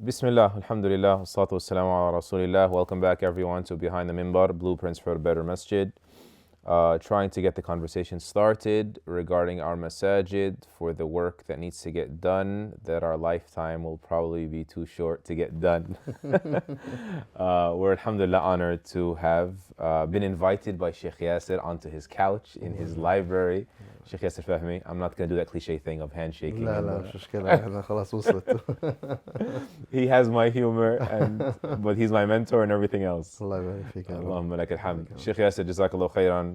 Bismillah, alhamdulillah, wassalatu wassalamu ala rasulillah. Welcome back, everyone, to Behind the Minbar, Blueprints for a Better Masjid. Trying to get the conversation started regarding our masajid for the work that needs to get done, that our lifetime will probably be too short to get done. We're alhamdulillah honored to have been invited by Sheikh Yasir onto his couch in his library. Sheikh Yasir Fahmy, I'm not going to do that cliche thing of handshaking. لا لا مش مشكلة أنا خلاص وصلت. He has my humor, but he's my mentor and everything else. الله يبارك فيك يا رب. Allahumma lak alhamd. Sheikh Yasir, Jazakallah khairan,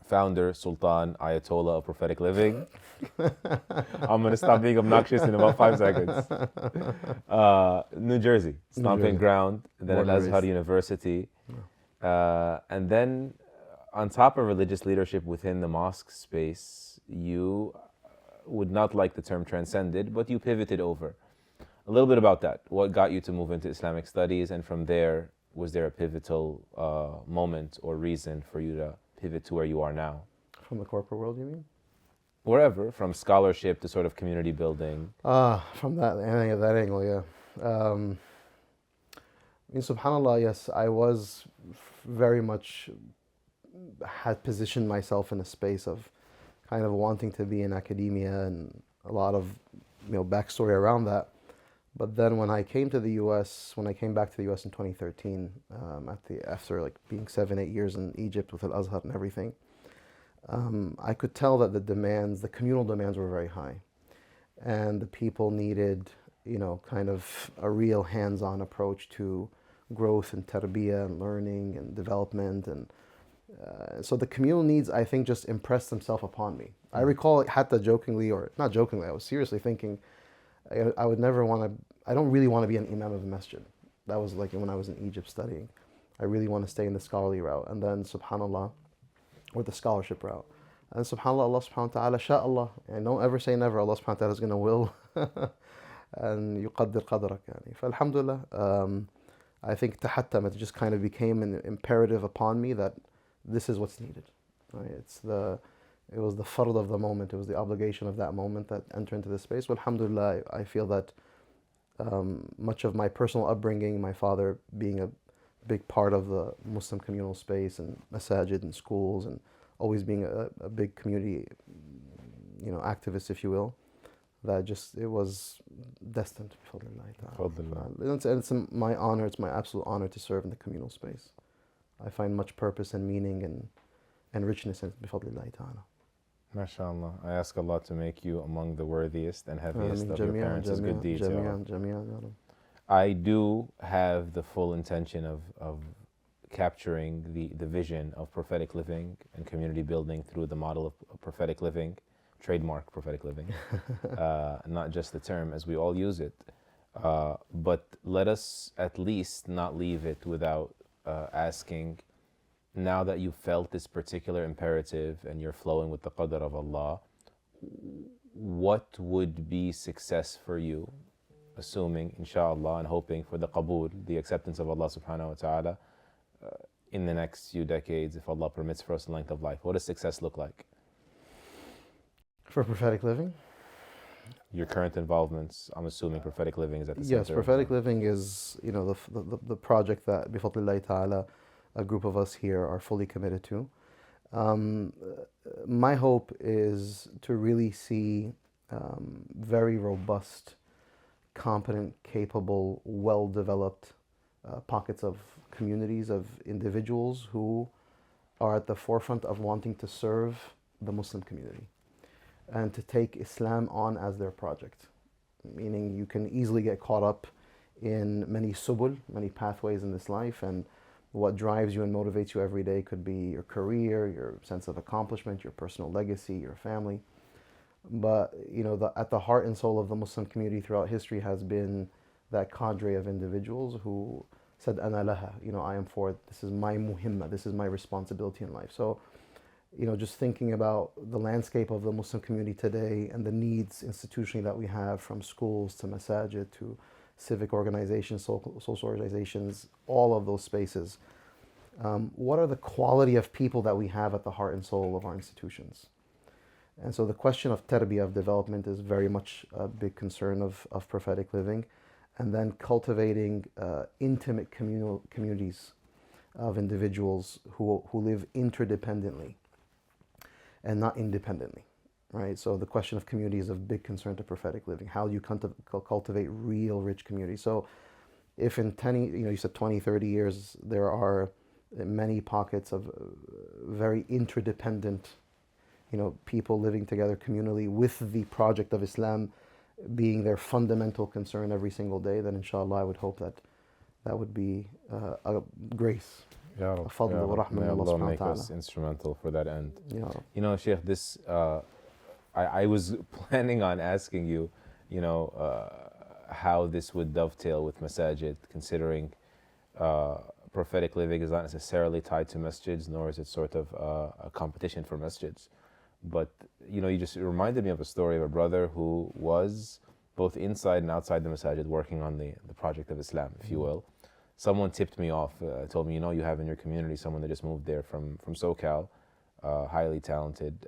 founder, Sultan, Ayatollah of Prophetic Living. I'm going to stop being obnoxious in about 5 seconds. New Jersey, stomping ground, then at Azhar University. And then on top of religious leadership within the mosque space, you would not like the term transcended, but you pivoted over. A little bit about that. What got you to move into Islamic studies, and from there, was there a pivotal moment or reason for you to pivot to where you are now? From the corporate world, you mean? Wherever, from scholarship to sort of community building. From that angle, yeah. I mean, subhanAllah, yes, I was very much had positioned myself in a space of kind of wanting to be in academia and a lot of backstory around that. But then when I came to the U.S., when I came back to the U.S. in 2013, after like being 7-8 years in Egypt with Al-Azhar and everything, I could tell that the communal demands were very high, and the people needed, kind of a real hands-on approach to growth and tarbiyah and learning and development. And so the communal needs, I think, just impressed themselves upon me. I recall, hatta jokingly, or not jokingly, I was seriously thinking, I don't really want to be an imam of a masjid. That was like when I was in Egypt studying. I really want to stay in the scholarly route. And then, subhanAllah, or the scholarship route. And subhanAllah, Allah subhanahu wa ta'ala, sha'Allah. And don't ever say never, Allah subhanahu wa ta'ala is going to will. And yuqaddir qadrak. Alhamdulillah, I think tahattam, it just kind of became an imperative upon me that this is what's needed. Right? It was the fard of the moment, it was the obligation of that moment that entered into this space. Well, alhamdulillah, I feel that much of my personal upbringing, my father being a big part of the Muslim communal space and masajid and schools, and always being a big community, activist, if you will, that just, it was destined. It's my honor, it's my absolute honor to serve in the communal space. I find much purpose and meaning and richness in it, bifadlillahi ta'ala. MashaAllah. I ask Allah to make you among the worthiest and heaviest of your parents' good deeds. I do have the full intention of capturing the vision of prophetic living and community building through the model of prophetic living, trademark prophetic living, not just the term as we all use it, but let us at least not leave it without asking, now that you've felt this particular imperative and you're flowing with the qadr of Allah, what would be success for you, assuming, inshallah, and hoping for the qabul, the acceptance of Allah subhanahu wa ta'ala, in the next few decades, if Allah permits for us the length of life? What does success look like? For prophetic living? Your current involvements, I'm assuming prophetic living is at the center. Yes, prophetic living is, the project that, bifadlillahi ta'ala, a group of us here are fully committed to. My hope is to really see very robust, competent, capable, well-developed pockets of communities, of individuals who are at the forefront of wanting to serve the Muslim community and to take Islam on as their project. Meaning you can easily get caught up in many subul, many pathways in this life, and what drives you and motivates you every day could be your career, your sense of accomplishment, your personal legacy, your family. But at the heart and soul of the Muslim community throughout history has been that cadre of individuals who said, "Ana laha," I am for it. This is my muhimma. This is my responsibility in life. So, just thinking about the landscape of the Muslim community today and the needs institutionally that we have, from schools to masajid to civic organizations, social organizations, all of those spaces. What are the quality of people that we have at the heart and soul of our institutions? And so the question of tarbiyah, of development, is very much a big concern of prophetic living. And then cultivating intimate communal communities of individuals who live interdependently and not independently, right? So the question of community is a big concern to prophetic living. How do you cultivate real rich community? So if in 10, you said 20, 30 years, there are many pockets of very interdependent, people living together communally with the project of Islam being their fundamental concern every single day, then inshallah I would hope that would be a grace. Ya Rab, a fadl wa rahmah may min Allah Allah subhanahu make wa us ta'ala. instrumental for that end. Ya Rab. You know, Sheikh, this I was planning on asking you, how this would dovetail with masajid, considering prophetic living is not necessarily tied to masjids, nor is it sort of a competition for masjids. But you just reminded me of a story of a brother who was both inside and outside the masajid working on the project of Islam, if you will. Someone tipped me off, told me, you have in your community someone that just moved there from SoCal, highly talented.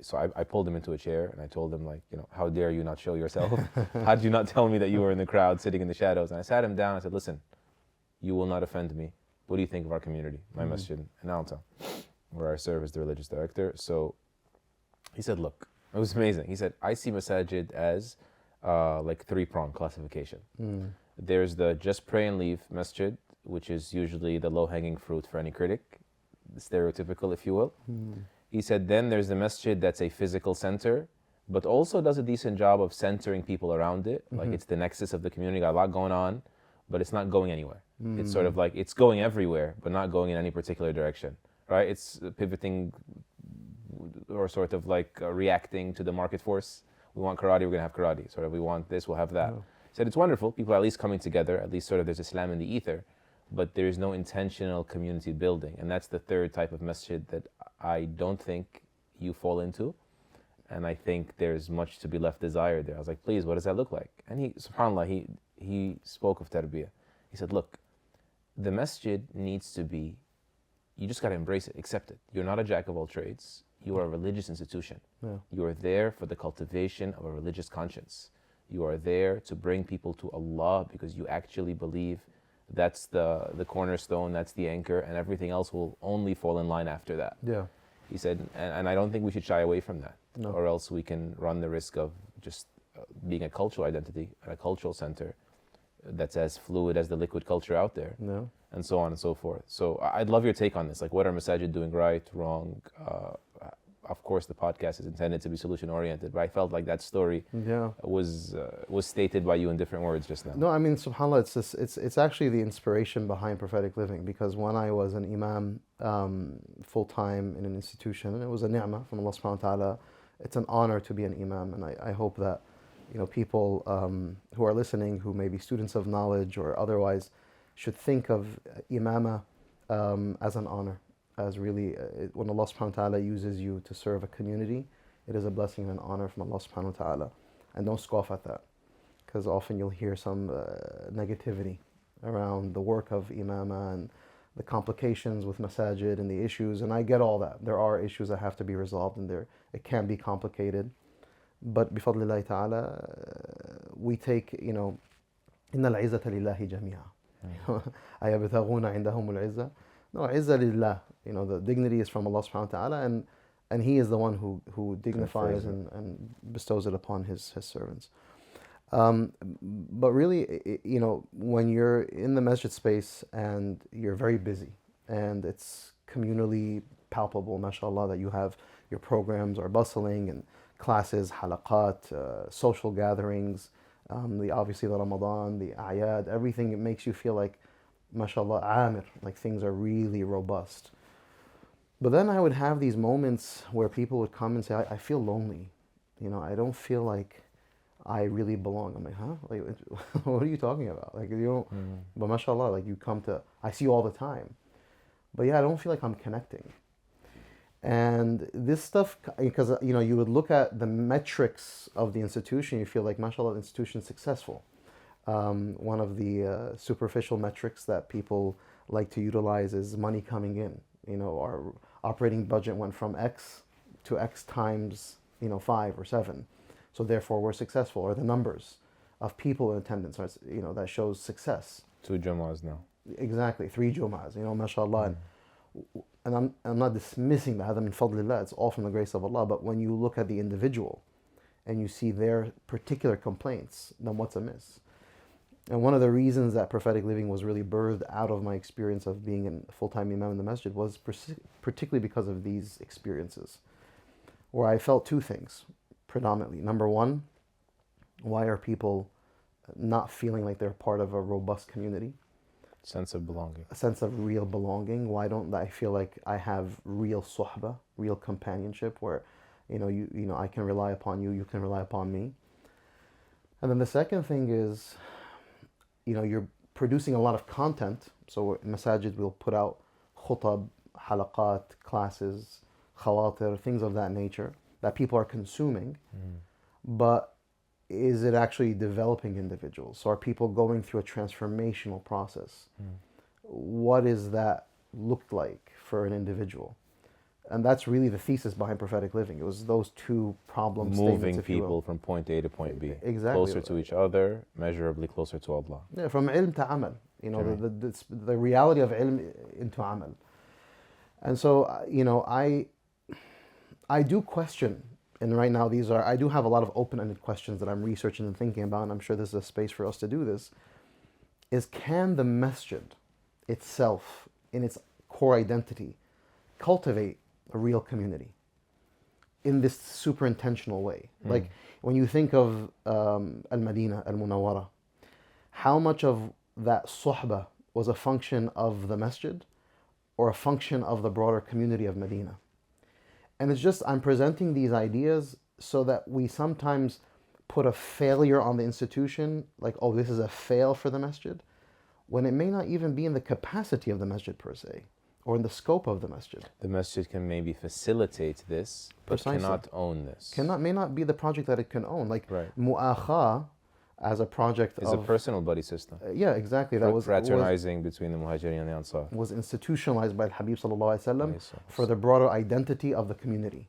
So I pulled him into a chair and I told him, how dare you not show yourself? How did you not tell me that you were in the crowd sitting in the shadows? And I sat him down, I said, listen, you will not offend me. What do you think of our community, my masjid in Alta, where I serve as the religious director? So he said, look, it was amazing. He said, I see masajid as like three-pronged classification. There's the just pray and leave masjid, which is usually the low-hanging fruit for any critic, stereotypical, if you will. He said, then there's the masjid that's a physical center, but also does a decent job of centering people around it. Like it's the nexus of the community, got a lot going on, but it's not going anywhere. It's sort of like, it's going everywhere, but not going in any particular direction, right? It's pivoting or sort of like reacting to the market force. We want karate, we're going to have karate. Sort of, we want this, we'll have that. He said, it's wonderful. People are at least coming together, at least sort of there's Islam in the ether, but there's no intentional community building. And that's the third type of masjid that I don't think you fall into. And I think there's much to be left desired there. I was like, please, what does that look like? And he, subhanAllah, he spoke of tarbiyah. He said, look, the masjid needs to be, you just got to embrace it, accept it. You're not a jack of all trades. You are a religious institution. You are there for the cultivation of a religious conscience. You are there to bring people to Allah because you actually believe that's the cornerstone, that's the anchor, and everything else will only fall in line after that. He said, and I don't think we should shy away from that, or else we can run the risk of just being a cultural identity, a cultural center that's as fluid as the liquid culture out there, and so on and so forth. So I'd love your take on this. Like, what are masajid doing right, wrong? Of course, the podcast is intended to be solution-oriented, but I felt like that story was stated by you in different words just now. No, I mean, subhanAllah, it's actually the inspiration behind prophetic living, because when I was an imam full-time in an institution, and it was a ni'mah from Allah subhanahu wa ta'ala, it's an honor to be an imam, and I hope that people who are listening, who may be students of knowledge or otherwise, should think of imamah as an honor. As really, when Allah subhanahu wa ta'ala uses you to serve a community, it is a blessing and an honor from Allah subhanahu wa ta'ala. And don't scoff at that, because often you'll hear some negativity around the work of imamah and the complications with masajid and the issues, and I get all that. There are issues that have to be resolved, and it can be complicated. But bifadlillahi ta'ala, we take, إِنَّ الْعِزَّةَ لِلَّهِ جَمِيعًا. أَيَبْتَغُونَ عِنْدَهُمُ الْعِزَّةَ. No, izzah lillah. The dignity is from Allah subhanahu wa ta'ala, and He is the one who dignifies and bestows it upon His servants. But really, when you're in the masjid space and you're very busy, and it's communally palpable, mashallah, that you have your programs are bustling, and classes, halaqat, social gatherings, obviously the Ramadan, the ayad, everything, it makes you feel like, mashallah, amir, like things are really robust. But then I would have these moments where people would come and say, I feel lonely. I don't feel like I really belong. I'm like, huh? Like, what are you talking about? Like, but mashallah, like I see you all the time. But yeah, I don't feel like I'm connecting. And this stuff, because, you would look at the metrics of the institution, you feel like, mashallah, the institution is successful. One of the superficial metrics that people like to utilize is money coming in. Our operating budget went from X to X times 5 or 7. So therefore we're successful, or the numbers of people in attendance are, that shows success. 2 Jumu'ahs now. Exactly, 3 Jumu'ahs, mashallah. And I'm not dismissing that, هذا من فضل الله, it's all from the grace of Allah, but when you look at the individual and you see their particular complaints, then what's amiss? And one of the reasons that prophetic living was really birthed out of my experience of being a full-time imam in the masjid was particularly because of these experiences, where I felt 2 things predominantly. Number one, why are people not feeling like they're part of a robust community? Sense of belonging. A sense of real belonging. Why don't I feel like I have real suhbah, real companionship, where I can rely upon you, you can rely upon me. And then the second thing is, you're producing a lot of content. So in masajid we'll put out khutab, halaqat, classes, khawatir, things of that nature that people are consuming. But is it actually developing individuals? So are people going through a transformational process? What does that look like for an individual? And that's really the thesis behind prophetic living. It was those 2 problem statements, moving people from point A to point B. Exactly. Closer to each other, measurably closer to Allah. Yeah, from ilm to amal. The reality of ilm into amal. And so, I do question, and right now I do have a lot of open-ended questions that I'm researching and thinking about, and I'm sure this is a space for us to do this, is can the masjid itself, in its core identity, cultivate a real community in this super intentional way? Like when you think of Al-Madinah, Al-Munawwara, how much of that suhbah was a function of the masjid or a function of the broader community of Medina? And it's just, I'm presenting these ideas so that we sometimes put a failure on the institution, like, oh, this is a fail for the masjid, when it may not even be in the capacity of the masjid per se, or in the scope of the masjid. The masjid can maybe facilitate this, but Precisely. cannot own this. May not be the project that it can own. Like Right. as a project is a personal buddy system. Yeah, exactly. That was fraternizing between the Muhajirin and the Ansar. Was institutionalized by the Habib sallallahu alaihi wasallam for the broader identity of the community,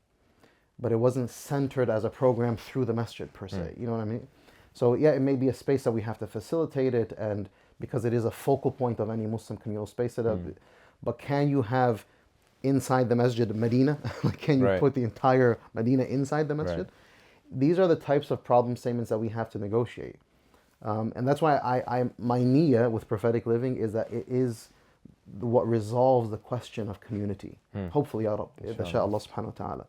but it wasn't centered as a program through the masjid per se. You know what I mean? So yeah, it may be a space that we have to facilitate it, and because it is a focal point of any Muslim communal space. But can you have inside the masjid Medina? Can you put the entire Medina inside the masjid? Right. These are the types of problem statements that we have to negotiate. And that's why my niyyah with prophetic living is that it is what resolves the question of community. Hopefully, ya Rabb, inshaAllah subhanahu wa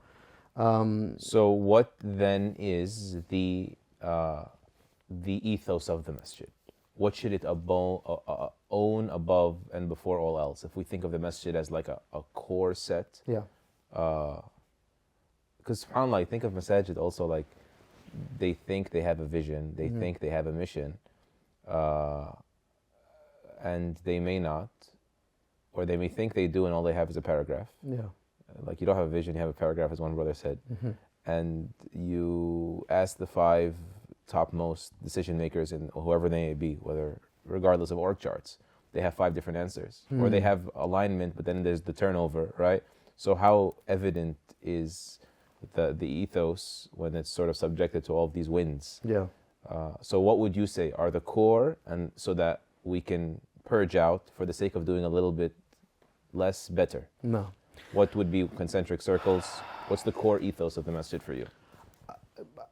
ta'ala. So what then is the ethos of the masjid? What should it own above and before all else? If we think of the masjid as like a core set. Yeah. Because subhanAllah, I think of masajid also like they think they have a vision, they think they have a mission, and they may not, or they may think they do and all they have is a paragraph. Yeah. Like you don't have a vision, you have a paragraph, as one brother said. And you ask the 5 topmost decision makers and whoever they may be, whether regardless of org charts, they have 5 different answers, or they have alignment, but then there's the turnover, right? So how evident is the ethos when it's sort of subjected to all of these winds? Yeah. So what would you say are the core, and so that we can purge out for the sake of doing a little bit less better? No. What would be concentric circles? What's the core ethos of the masjid for you?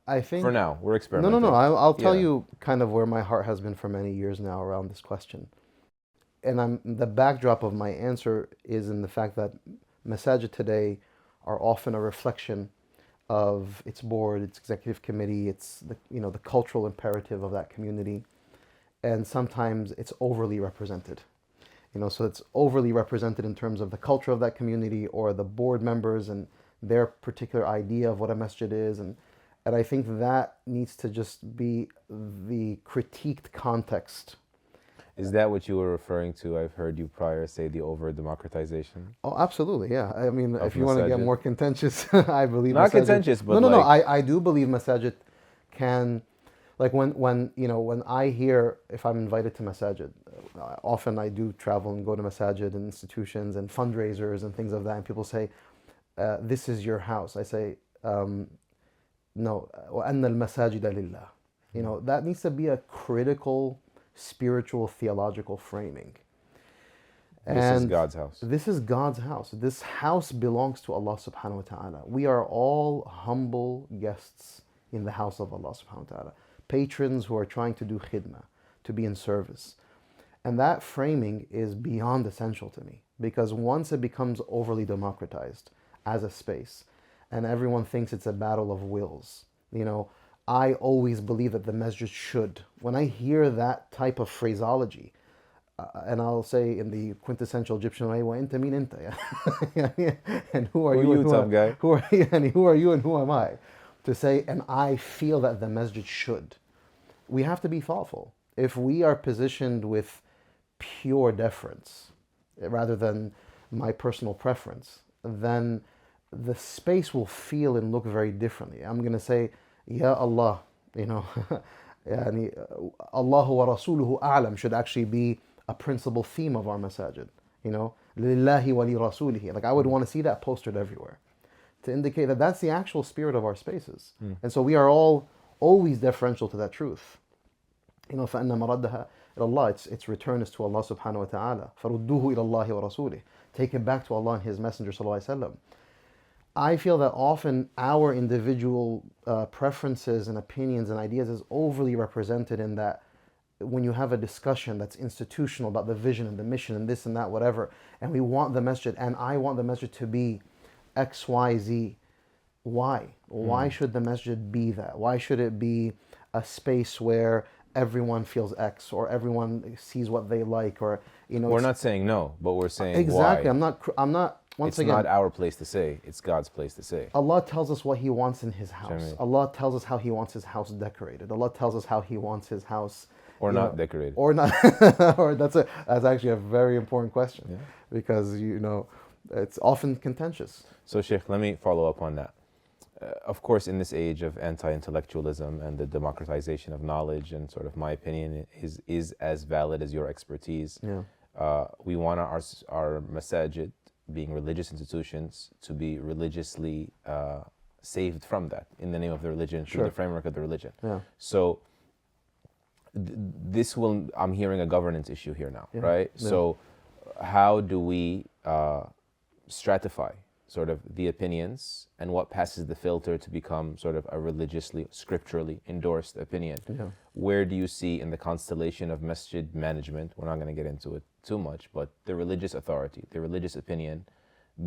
I think for now, we're experimenting. No. I'll tell you kind of where my heart has been for many years now around this question. And the backdrop of my answer is in the fact that masajid today are often a reflection of its board, its executive committee, its the cultural imperative of that community, and sometimes it's overly represented. So it's overly represented in terms of the culture of that community or the board members and their particular idea of what a masjid is, and I think that needs to just be the critiqued context. Is that what you were referring to? I've heard you prior say the over-democratization. Oh, absolutely, yeah. I mean, if you want to get more contentious, I believe not masajid, contentious, but no. I do believe masajid can, like when I hear, if I'm invited to masajid, often I do travel and go to masajid and institutions and fundraisers and things of that, and people say, "This is your house." I say, No, وَأَنَّ الْمَسَاجِدَ لِلَّهِ. You know, that needs to be a critical, spiritual, theological framing. This is God's house. This is God's house. This house belongs to Allah subhanahu wa ta'ala. We are all humble guests in the house of Allah subhanahu wa ta'ala. Patrons who are trying to do khidmah, to be in service. And that framing is beyond essential to me, because once it becomes overly democratized as a space and everyone thinks it's a battle of wills, you know, I always believe that the masjid should. When I hear that type of phraseology, and I'll say in the quintessential Egyptian way, وَإِنْتَ مِنْ أَنْتَ? And who are you? And tough guy? Who are you, and who are you and who am I? To say, and I feel that the masjid should. We have to be thoughtful. If we are positioned with pure deference, rather than my personal preference, then the space will feel and look very differently. I'm going to say, Ya Allah, you know, Allahu wa Rasuluhu a'lam should actually be a principal theme of our masajid. You know, Lillahi wa li Rasulihi. Like, I would want to see that postered everywhere to indicate that that's the actual spirit of our spaces. And so we are all always deferential to that truth. You know, فَأَنَّ مَرَدَّهَا إِلَى Allah, its return is to Allah subhanahu wa ta'ala. فَرُدُّوهُ إِلَى اللَّهِ وَرَسُولِهِ. Take it back to Allah and His Messenger sallallahu alaihi wasallam. I feel that often our individual preferences and opinions and ideas is overly represented in that when you have a discussion that's institutional about the vision and the mission and this and that, whatever, and we want the masjid, and I want the masjid to be X, Y, Z. Why? Why should the masjid be that? Why should it be a space where everyone feels X or everyone sees what they like, or, you know? We're not saying no, but we're saying exactly. Why. I'm not. Once it's again, not our place to say. It's God's place to say. Allah tells us what He wants in His house. Jamil. Allah tells us how He wants His house decorated. Allah tells us how He wants His house, or not decorated, or not. Or that's actually a very important question, yeah. Because, you know, it's often contentious. So, Sheikh, let me follow up on that. Of course, in this age of anti-intellectualism and the democratization of knowledge, and sort of my opinion is as valid as your expertise. Yeah. We want our masajid, being religious institutions, to be religiously saved from that in the name of the religion, through the framework of the religion. Yeah. So this will, I'm hearing a governance issue here now, right? Yeah. So how do we stratify sort of the opinions and what passes the filter to become sort of a religiously, scripturally endorsed opinion? Yeah. Where do you see in the constellation of masjid management, we're not going to get into it too much, but the religious authority, the religious opinion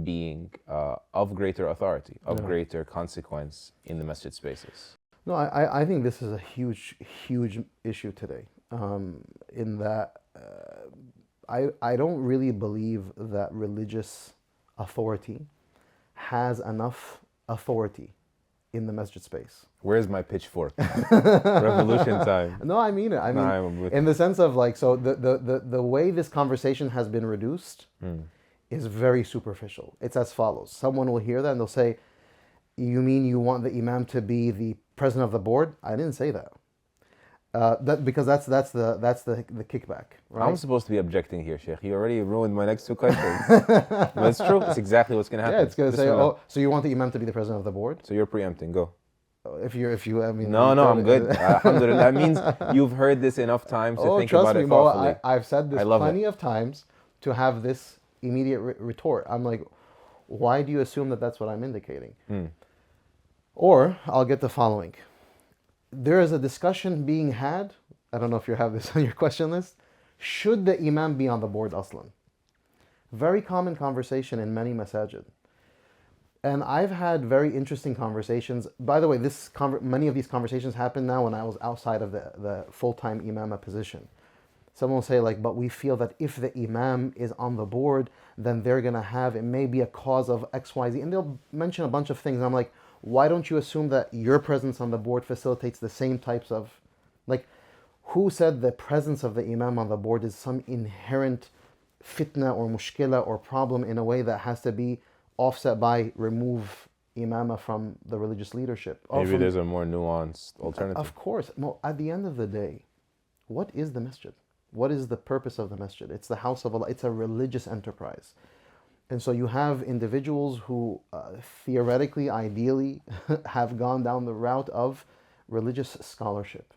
being of greater authority, of greater consequence in the masjid spaces? No, I think this is a huge, huge issue today, in that I don't really believe that religious authority has enough authority in the masjid space. Where's my pitchfork? Revolution time. No, I mean it. I mean, in the sense of, like, so the way this conversation has been reduced is very superficial. It's as follows. Someone will hear that and they'll say, you mean you want the imam to be the president of the board? I didn't say that. Because that's the kickback, right? I'm supposed to be objecting here, Sheikh. You already ruined my next two questions. But it's true. It's exactly what's going to happen. Yeah, it's going to say, oh, so you want the imam to be the president of the board? So you're preempting. Go. If you, I mean. No, I'm good. Alhamdulillah. That means you've heard this enough times to think about it thoughtfully. I've said this plenty of times to have this immediate retort. I'm like, why do you assume that that's what I'm indicating? Or I'll get the following. There is a discussion being had, I don't know if you have this on your question list, should the imam be on the board aslan? Very common conversation in many masajid. And I've had very interesting conversations. By the way, many of these conversations happen now when I was outside of the full-time imama position. Someone will say, like, but we feel that if the imam is on the board, then they're going to have, it may be a cause of X, Y, Z. And they'll mention a bunch of things. And I'm like, why don't you assume that your presence on the board facilitates the same types of, like, who said the presence of the imam on the board is some inherent fitna or mushkila or problem in a way that has to be offset by remove imama from the religious leadership? Maybe there's a more nuanced alternative. Of course. No, at the end of the day, what is the masjid? What is the purpose of the masjid? It's the house of Allah. It's a religious enterprise. And so you have individuals who theoretically, ideally, have gone down the route of religious scholarship.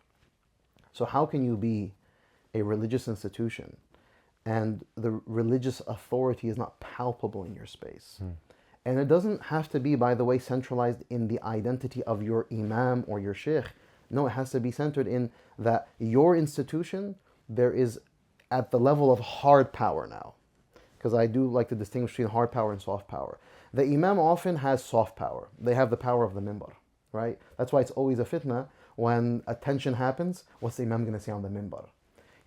So how can you be a religious institution and the religious authority is not palpable in your space? And it doesn't have to be, by the way, centralized in the identity of your imam or your sheikh. No, it has to be centered in that your institution, there is at the level of hard power now. Because I do like to distinguish between hard power and soft power. The imam often has soft power. They have the power of the minbar, right? That's why it's always a fitna when a tension happens. What's the imam going to say on the minbar?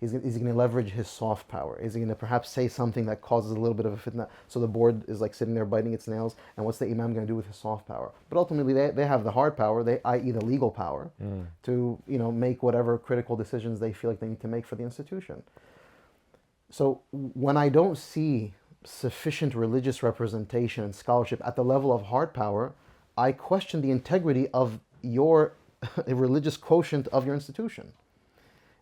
Is he going to leverage his soft power? Is he going to perhaps say something that causes a little bit of a fitna? So the board is like sitting there biting its nails. And what's the imam going to do with his soft power? But ultimately, they have the hard power, i.e. the legal power, to make whatever critical decisions they feel like they need to make for the institution. So when I don't see sufficient religious representation and scholarship at the level of hard power, I question the integrity of your religious quotient of your institution.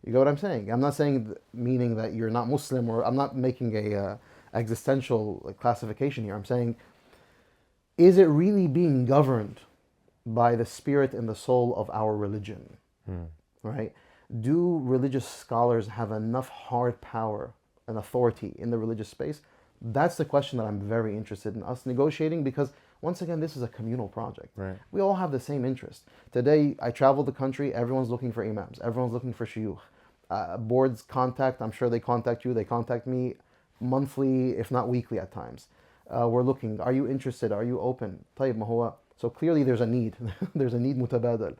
You get what I'm saying? I'm not saying meaning that you're not Muslim, or I'm not making a existential classification here. I'm saying, is it really being governed by the spirit and the soul of our religion? Right? Do religious scholars have enough hard power and authority in the religious space? That's the question that I'm very interested in us negotiating, because once again, this is a communal project. Right. We all have the same interest. Today, I travel the country, everyone's looking for imams, everyone's looking for shuyukh. Boards contact, I'm sure they contact you, they contact me monthly, if not weekly at times. We're looking, are you interested, are you open? طيب ما هو. So clearly there's a need, there's a need متبادل.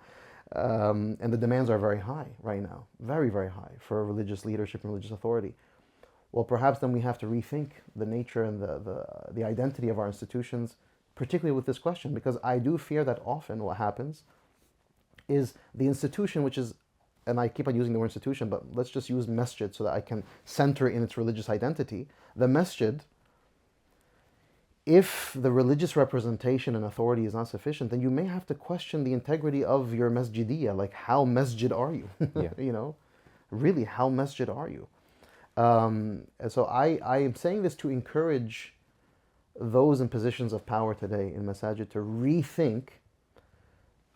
And the demands are very high right now, very, very high for religious leadership and religious authority. Well, perhaps then we have to rethink the nature and the identity of our institutions, particularly with this question, because I do fear that often what happens is the institution, which is, and I keep on using the word institution, but let's just use masjid so that I can center in its religious identity. The masjid, if the religious representation and authority is not sufficient, then you may have to question the integrity of your masjidiyah, like how masjid are you? Yeah. Really, how masjid are you? And so I am saying this to encourage those in positions of power today in masajid to rethink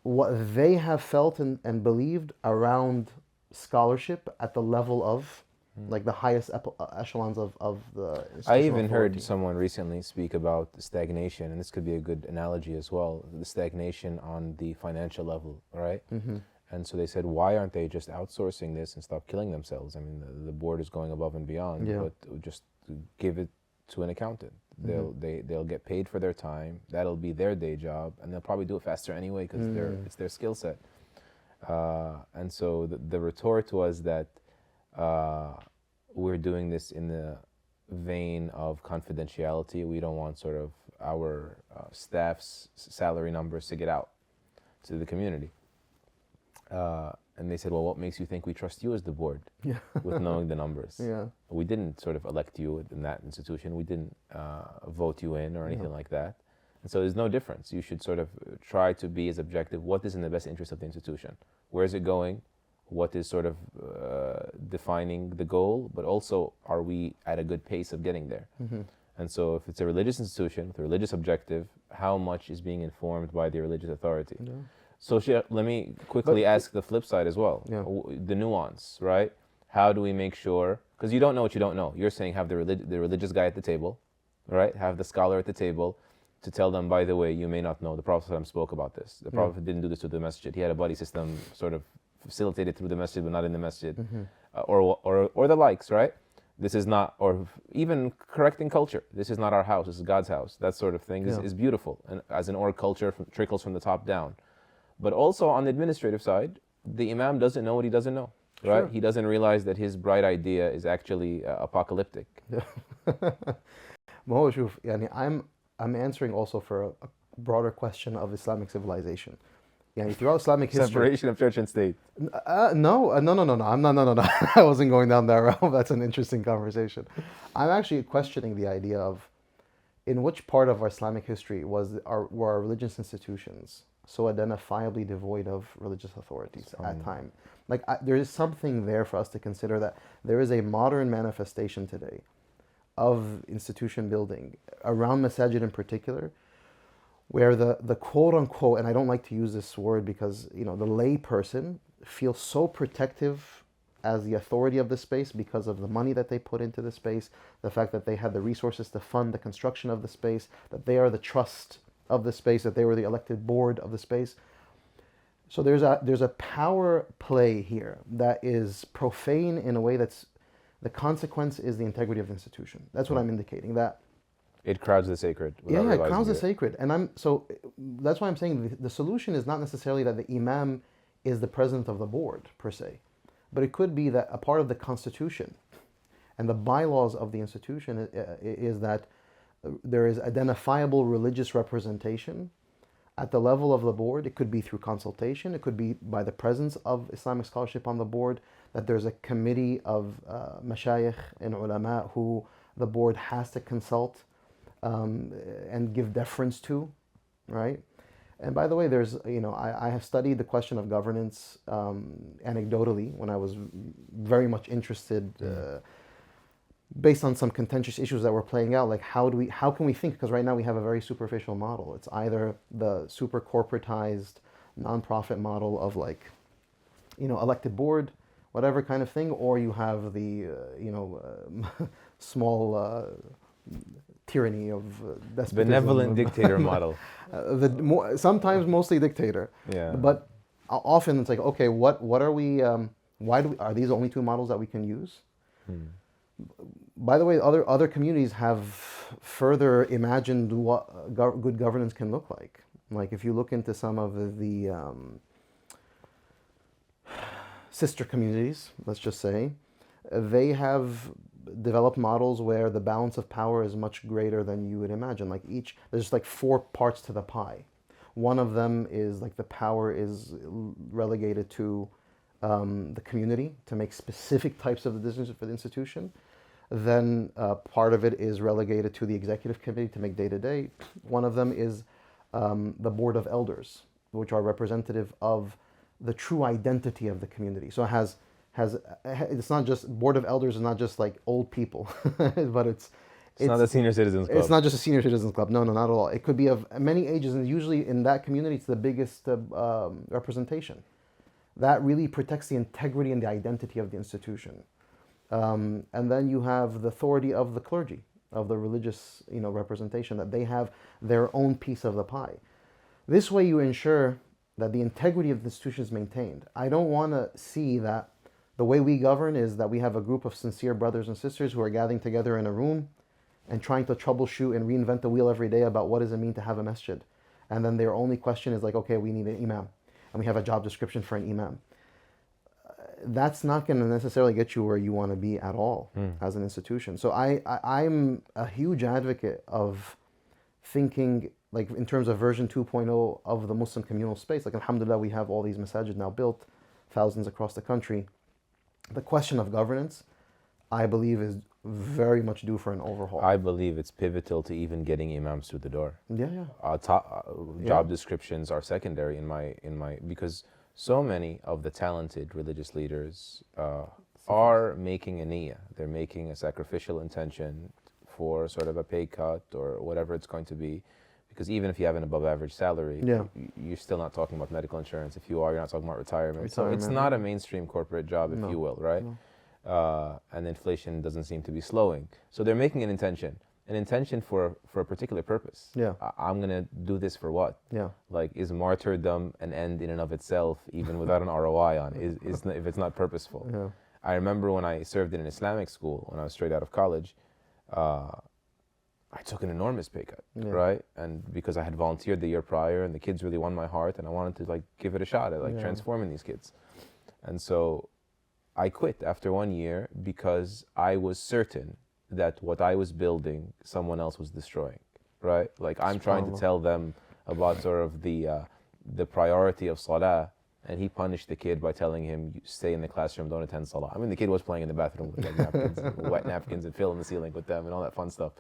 what they have felt and believed around scholarship at the level of like the highest echelons of the institutional I even authority. heard someone recently speak about stagnation, and this could be a good analogy as well, the stagnation on the financial level, right? And so they said, why aren't they just outsourcing this and stop killing themselves? I mean, the board is going above and beyond, but just give it to an accountant. They'll get paid for their time. That'll be their day job, and they'll probably do it faster anyway because it's their skill set. And so the retort was that we're doing this in the vein of confidentiality. We don't want sort of our staff's salary numbers to get out to the community. And they said, well, what makes you think we trust you as the board with knowing the numbers? We didn't sort of elect you in that institution. We didn't vote you in or anything like that. And so there's no difference. You should sort of try to be as objective. What is in the best interest of the institution? Where is it going? What is sort of defining the goal? But also, are we at a good pace of getting there? And so if it's a religious institution with a religious objective, how much is being informed by the religious authority? So let me quickly ask the flip side as well. The nuance, right? How do we make sure, because you don't know what you don't know. You're saying have the religious guy at the table, right? Have the scholar at the table to tell them, by the way, you may not know, the Prophet spoke about this. The Prophet didn't do this to the masjid. He had a buddy system sort of facilitated through the masjid, but not in the masjid. Or the likes, right? This is not, or even correcting culture. This is not our house, this is God's house. That sort of thing is beautiful. And as an org culture, trickles from the top down. But also on the administrative side, the imam doesn't know what he doesn't know, right? He doesn't realize that his bright idea is actually apocalyptic. I'm answering also for a broader question of Islamic civilization. Throughout Islamic history, separation of church and state. No. I'm not. No. I wasn't going down that route. That's an interesting conversation. I'm actually questioning the idea of, in which part of our Islamic history were our religious institutions so identifiably devoid of religious authorities at time? Like there is something there for us to consider, that there is a modern manifestation today of institution building around masajid in particular, where the quote unquote, and I don't like to use this word because, you know, the lay person feels so protective as the authority of the space because of the money that they put into the space, the fact that they had the resources to fund the construction of the space, that they are the trust of the space, that they were the elected board of the space. So there's a power play here that is profane in a way that's, the consequence is the integrity of the institution. That's what I'm indicating, that it crowds the sacred. Yeah, it crowds the sacred. And that's why I'm saying the solution is not necessarily that the imam is the president of the board per se, but it could be that a part of the constitution and the bylaws of the institution is that there is identifiable religious representation at the level of the board. It could be through consultation, it could be by the presence of Islamic scholarship on the board, that there's a committee of mashayikh and ulama who the board has to consult and give deference to, right? And by the way, there's, I have studied the question of governance anecdotally when I was very much interested, based on some contentious issues that were playing out. Like, how can we think? Because right now we have a very superficial model. It's either the super corporatized nonprofit model of elected board, whatever kind of thing, or you have the small tyranny of despotism. Benevolent dictator model. Sometimes mostly dictator. Yeah. But often it's like, okay, what are we? Are these the only two models that we can use? By the way, other communities have further imagined what good governance can look like. Like if you look into some of the sister communities, let's just say, they have developed models where the balance of power is much greater than you would imagine. There's like 4 parts to the pie. One of them is like the power is relegated to the community to make specific types of decisions for the institution. Then part of it is relegated to the executive committee to make day-to-day. One of them is the board of elders, which are representative of the true identity of the community. So it's not just, board of elders is not just like old people, but it's not the senior citizens club. It's not just a senior citizens club. No, not at all. It could be of many ages, and usually in that community, it's the biggest representation. That really protects the integrity and the identity of the institution. And then you have the authority of the clergy, of the religious, representation, that they have their own piece of the pie. This way you ensure that the integrity of the institution is maintained. I don't want to see that the way we govern is that we have a group of sincere brothers and sisters who are gathering together in a room and trying to troubleshoot and reinvent the wheel every day about what does it mean to have a masjid. And then their only question is like, okay, we need an imam. And we have a job description for an imam. That's not going to necessarily get you where you want to be at all as an institution. So I'm a huge advocate of thinking like in terms of version 2.0 of the Muslim communal space. Like alhamdulillah, we have all these masajid now built, thousands across the country. The question of governance, I believe, is very much due for an overhaul. I believe it's pivotal to even getting imams through the door. Job descriptions are secondary in my because so many of the talented religious leaders are making a niyyah. They're making a sacrificial intention for sort of a pay cut or whatever it's going to be. Because even if you have an above average salary, you're still not talking about medical insurance. If you are, you're not talking about retirement. So it's not a mainstream corporate job, if you will, right? No. And inflation doesn't seem to be slowing. So they're making an intention for a particular purpose. Yeah. I'm going to do this for what? Yeah. Like, is martyrdom an end in and of itself, even without an ROI on it, if it's not purposeful? Yeah. I remember when I served in an Islamic school, when I was straight out of college, I took an enormous pay cut, right? And because I had volunteered the year prior and the kids really won my heart and I wanted to give it a shot at transforming these kids. And so I quit after 1 year because I was certain that what I was building, someone else was destroying, right? Like I'm trying to tell them about sort of the priority of salah, and he punished the kid by telling him, you stay in the classroom, don't attend salah. I mean, the kid was playing in the bathroom with napkins, wet napkins and filling the ceiling with them and all that fun stuff.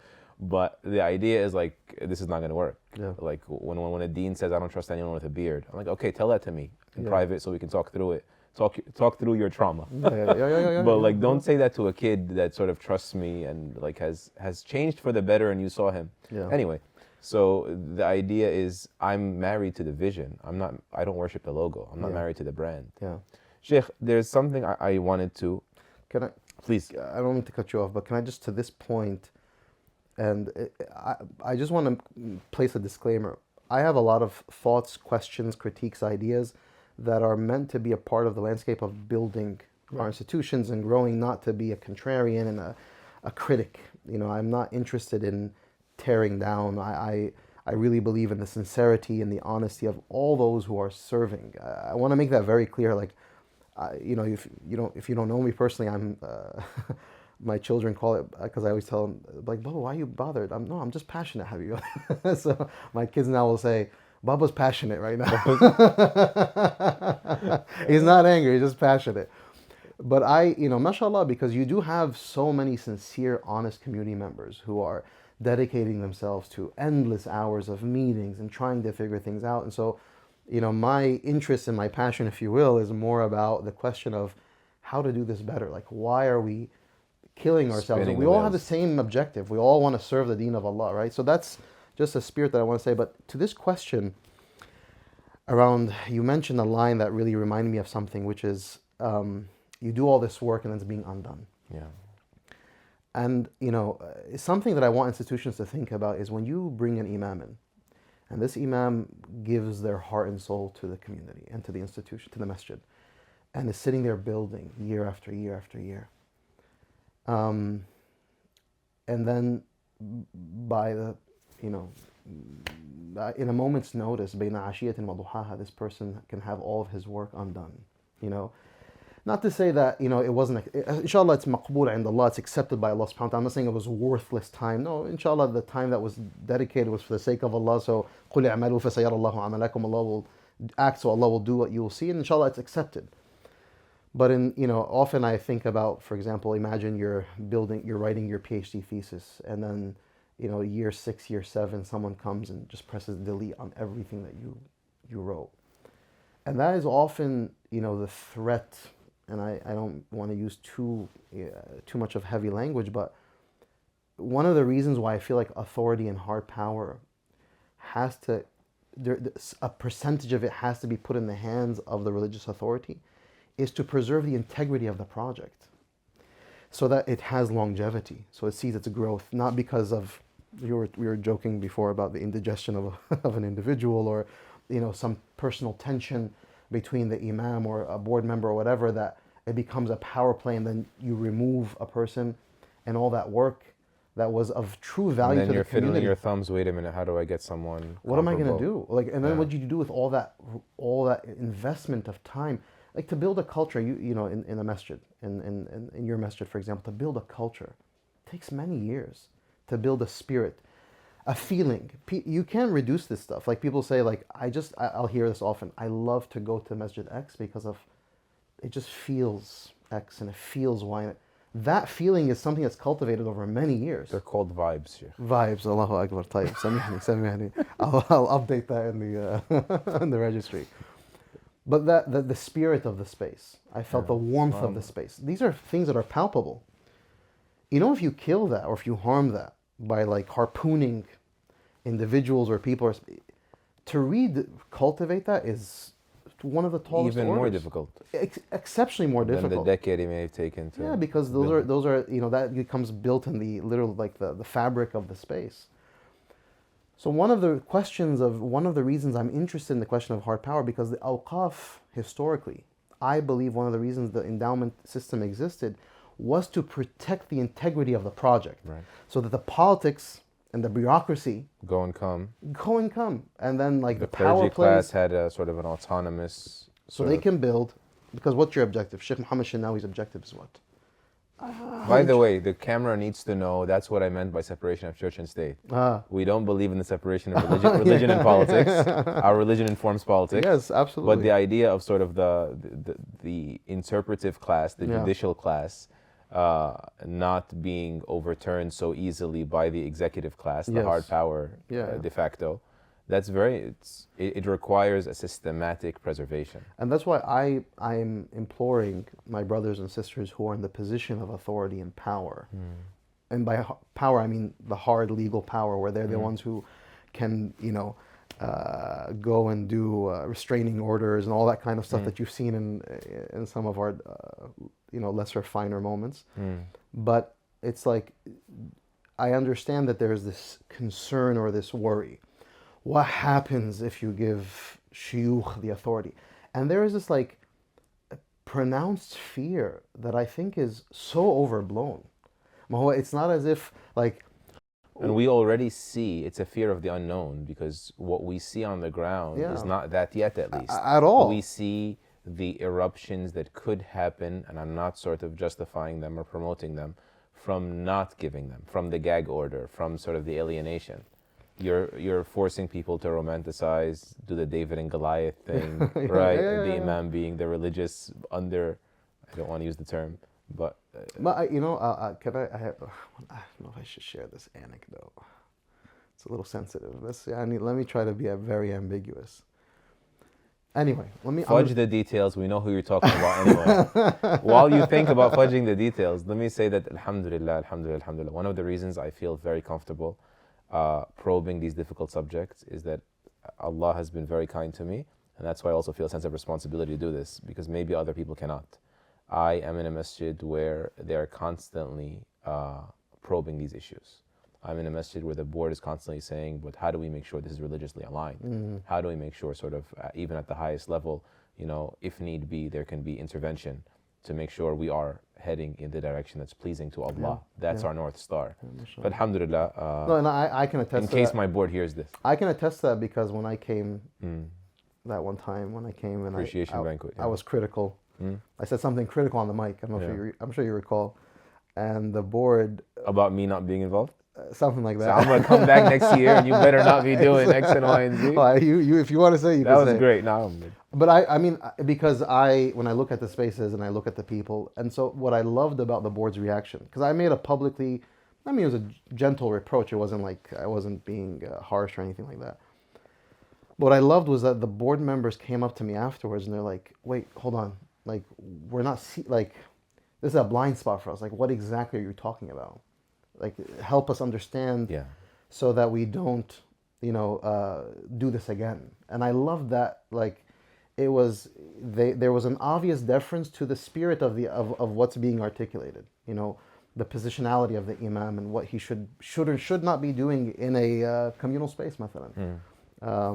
But the idea is this is not going to work. Yeah. Like when a dean says, I don't trust anyone with a beard, I'm like, okay, tell that to me in private so we can talk through it. talk through your trauma. But like, don't say that to a kid that sort of trusts me and like has changed for the better, and you saw him. Anyway, so the idea is I'm married to the vision. I don't worship the logo. I'm not married to the brand. Sheikh, there's something I wanted to. Can I? Please. I don't mean to cut you off, but can I just to this point, and I just want to place a disclaimer. I have a lot of thoughts, questions, critiques, ideas that are meant to be a part of the landscape of building our institutions and growing, not to be a contrarian and a critic. You know, I'm not interested in tearing down. I really believe in the sincerity and the honesty of all those who are serving. I want to make that very clear. Like, you know, if you don't know me personally, I'm my children call it, because I always tell them, like, Baba, why are you bothered? I'm just passionate, Habibi. So my kids now will say, Baba's passionate right now. He's not angry, he's just passionate. But mashallah, because you do have so many sincere, honest community members who are dedicating themselves to endless hours of meetings and trying to figure things out. And so, my interest and my passion, if you will, is more about the question of how to do this better. Like, why are we killing ourselves? We all have the same objective. We all want to serve the deen of Allah, right? So that's just a spirit that I want to say. But to this question around, you mentioned a line that really reminded me of something, which is, you do all this work and then it's being undone. Yeah. And, something that I want institutions to think about is when you bring an imam in, and this imam gives their heart and soul to the community and to the institution, to the masjid, and is sitting there building year after year after year. And then by the, in a moment's notice, بين عشية وضحاها, this person can have all of his work undone. Not to say that, it wasn't, inshallah, it's maqbool and Allah, it's accepted by Allah subhanahu wa ta'ala. I'm not saying it was worthless time. No, inshallah, the time that was dedicated was for the sake of Allah. So, قُلْ اعْمَلُوا فَسَيَرَ اللَّهُ عَمَلَكُمْ, Allah will act, so Allah will do what you will see, and inshallah, it's accepted. But often I think about, for example, imagine you're writing your PhD thesis, and then, year 6, year 7, someone comes and just presses delete on everything that you wrote. And that is often, the threat. And I don't want to use too much of heavy language, but one of the reasons why I feel like authority and hard power a percentage of it has to be put in the hands of the religious authority, is to preserve the integrity of the project so that it has longevity, so it sees its growth, not because of, we were joking before about the indigestion of an individual, or some personal tension between the imam or a board member or whatever, that it becomes a power play, and then you remove a person and all that work that was of true value to the community. And then you're fiddling your thumbs, wait a minute, how do I get someone What am I going to do? And then what do you do with all that investment of time? Like, to build a culture, in a masjid, in your masjid, for example, to build a culture takes many years. To build a spirit, a feeling. You can't reduce this stuff. Like, people say, like, I'll hear this often, I love to go to Masjid X because it just feels X and it feels Y. That feeling is something that's cultivated over many years. They're called vibes, Sheikh. Vibes, Allahu Akbar, tayyib. Samihani. I'll update that in the registry. But the spirit of the space, I felt the warmth of the space. These are things that are palpable. If you kill that, or if you harm that by, like, harpooning individuals or people, to cultivate that is one of the tallest Even orders. more difficult. Exceptionally more difficult. Than the decade it may have taken to. Yeah, because those are that becomes built in the literal, like, the fabric of the space. So one of the reasons I'm interested in the question of hard power, because the awqaf, historically, I believe one of the reasons the endowment system existed was to protect the integrity of the project. Right. So that the politics and the bureaucracy go and come, and then, like, the clergy power class plays, had a sort of an autonomous. So they can build, because what's your objective? Sheikh Mohammad Elshinawy's objective is what? By the way, the camera needs to know that's what I meant by separation of church and state. We don't believe in the separation of religion and politics. Our religion informs politics. Yes, absolutely. But the idea of sort of the interpretive class, the judicial class, not being overturned so easily by the executive class, the hard power de facto, That's it requires a systematic preservation. And that's why I'm imploring my brothers and sisters who are in the position of authority and power. And by power, I mean the hard legal power, where they're the ones who can, go and do restraining orders and all that kind of stuff that you've seen in some of our, lesser, finer moments. But it's like, I understand that there's this concern or this worry. What happens if you give shuyukh the authority? And there is this like pronounced fear that I think is so overblown. It's not as if like... And we already see it's a fear of the unknown, because what we see on the ground is not that yet, at least. At all. We see the eruptions that could happen, and I'm not sort of justifying them or promoting them, from not giving them, from the gag order, from sort of the alienation. You're forcing people to romanticize, do the David and Goliath thing, right? The imam being the religious I don't want to use the term, but... can I don't know if I should share this anecdote. It's a little sensitive. Let me try to be very ambiguous. Anyway, fudge the details. We know who you're talking about anyway. While you think about fudging the details, let me say that alhamdulillah, one of the reasons I feel very comfortable probing these difficult subjects is that Allah has been very kind to me, and that's why I also feel a sense of responsibility to do this, because maybe other people cannot. I am in a masjid where they are constantly probing these issues. I'm in a masjid where the board is constantly saying, but how do we make sure this is religiously aligned? How do we make sure sort of, even at the highest level, if need be, there can be intervention to make sure we are heading in the direction that's pleasing to Allah. That's our North Star. But alhamdulillah, and I can attest to in case that. My board hears this. I can attest to that, because when I came, that one time when I came and Appreciation banquet, I was critical. I said something critical on the mic. I'm sure you recall. And the board... About me not being involved? Something like that. So I'm going to come back next year and you better not be doing X and Y and Z. Well, if you want to say, you can say. That was great. No, I'm good. But I mean, because when I look at the spaces and I look at the people, and so what I loved about the board's reaction, because I made it was a gentle reproach. It wasn't like I wasn't being harsh or anything like that. What I loved was that the board members came up to me afterwards and they're like, wait, hold on. Like, we're not, this is a blind spot for us. Like, what exactly are you talking about? Like, help us understand so that we don't, do this again. And I love that, like, there was an obvious deference to the spirit of what's being articulated, the positionality of the imam and what he should or should not be doing in a communal space, mathalan.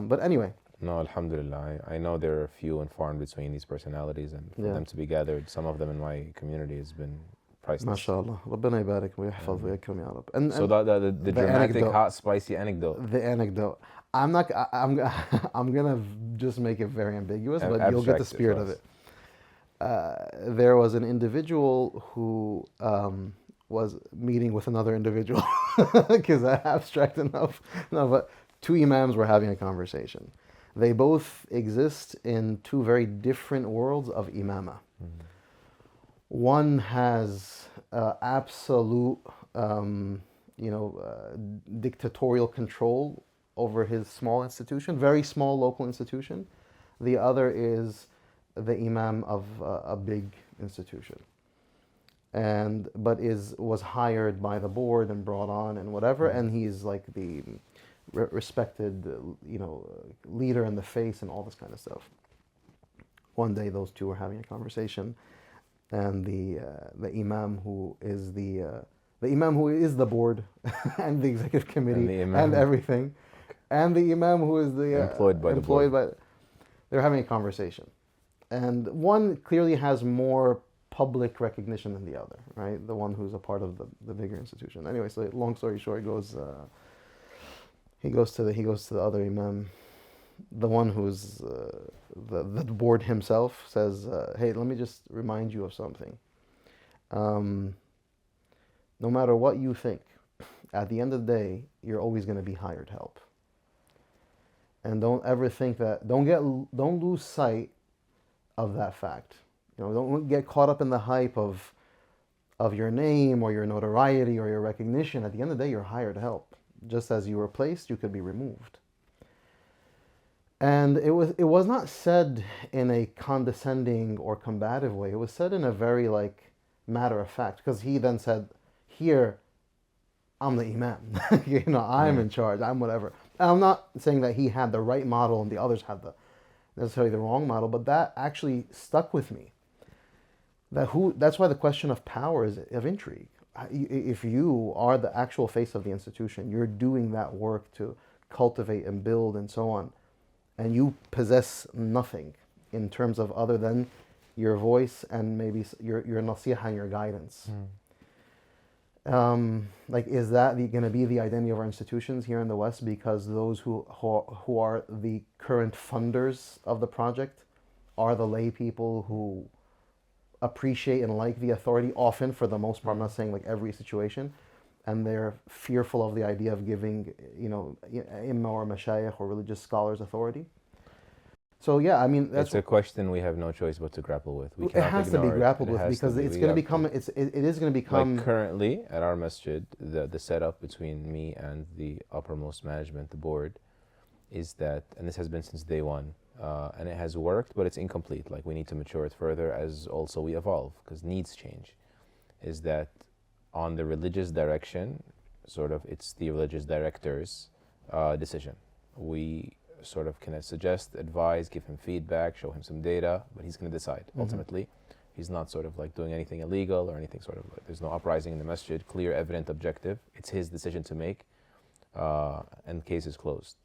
But anyway. No, alhamdulillah. I know there are few and far in between these personalities, and for them to be gathered, some of them in my community, has been priceless. MashaAllah. Rabbana yabarak wa yahfaz wa yakram ya Rabb. And so the dramatic, hot, spicy anecdote. The anecdote. I'm gonna just make it very ambiguous, but you'll get the spirit of it. There was an individual who was meeting with another individual, because abstract enough. No, but two imams were having a conversation. They both exist in two very different worlds of imama. One has absolute, dictatorial control over his small institution, very small local institution. The other is the imam of a big institution, but was hired by the board and brought on and whatever, and he's like the respected, leader in the face and all this kind of stuff. One day, those two were having a conversation, and the imam who is the board and the executive committee and everything, and the imam who is the employed by they're having a conversation, and one clearly has more public recognition than the other, right? The one who's a part of the bigger institution. Anyway, so long story short, he goes to the other imam, the one who's the board himself, says, hey, let me just remind you of something. No matter what you think, at the end of the day, you're always going to be hired help. And don't ever think that, don't lose sight of that fact. Don't get caught up in the hype of your name or your notoriety or your recognition. At the end of the day, you're hired help. Just as you were placed, you could be removed. And it was not said in a condescending or combative way. It was said in a very like matter of fact, because he then said, "Here, I'm the imam. I'm in charge. I'm whatever." And I'm not saying that he had the right model and the others had necessarily the wrong model, but that actually stuck with me. That's why the question of power is of intrigue. If you are the actual face of the institution, you're doing that work to cultivate and build and so on, and you possess nothing in terms of other than your voice and maybe your nasihah and your guidance. Like, is that going to be the identity of our institutions here in the West? Because those who are the current funders of the project are the lay people who appreciate and like the authority, often, for the most part. I'm not saying like every situation, and they're fearful of the idea of giving, imam or mashayikh or religious scholars authority. So yeah, I mean, it's a question we have no choice but to grapple with. It has to be grappled with, because it's going to become. It is going to become. Like currently at our masjid, the setup between me and the uppermost management, the board, is that, and this has been since day one, and it has worked, but it's incomplete. Like, we need to mature it further as also we evolve, because needs change. Is that on the religious direction, sort of, it's the religious director's decision. We sort of can suggest, advise, give him feedback, show him some data, but he's going to decide ultimately. He's not sort of like doing anything illegal or anything sort of like, there's no uprising in the masjid, clear, evident, objective. It's his decision to make, and case is closed.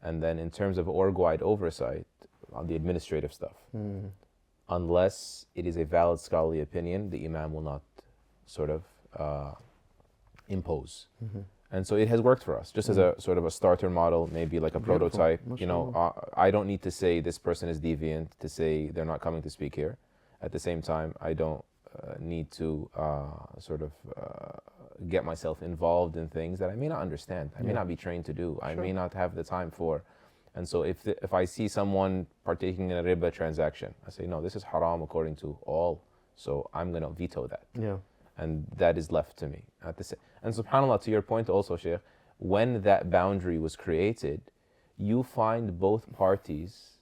And then in terms of org-wide oversight on the administrative stuff, unless it is a valid scholarly opinion, the imam will not sort of impose. And so it has worked for us, just as a sort of a starter model, maybe like a prototype. I don't need to say this person is deviant to say they're not coming to speak here. At the same time, I don't need to sort of get myself involved in things that I may not understand. I may not be trained to do. I may not have the time for. And so if I see someone partaking in a riba transaction, I say, no, this is haram according to all, so I'm going to veto that. Yeah. And that is left to me. And subhanAllah, to your point also, Sheikh, when that boundary was created, you find both parties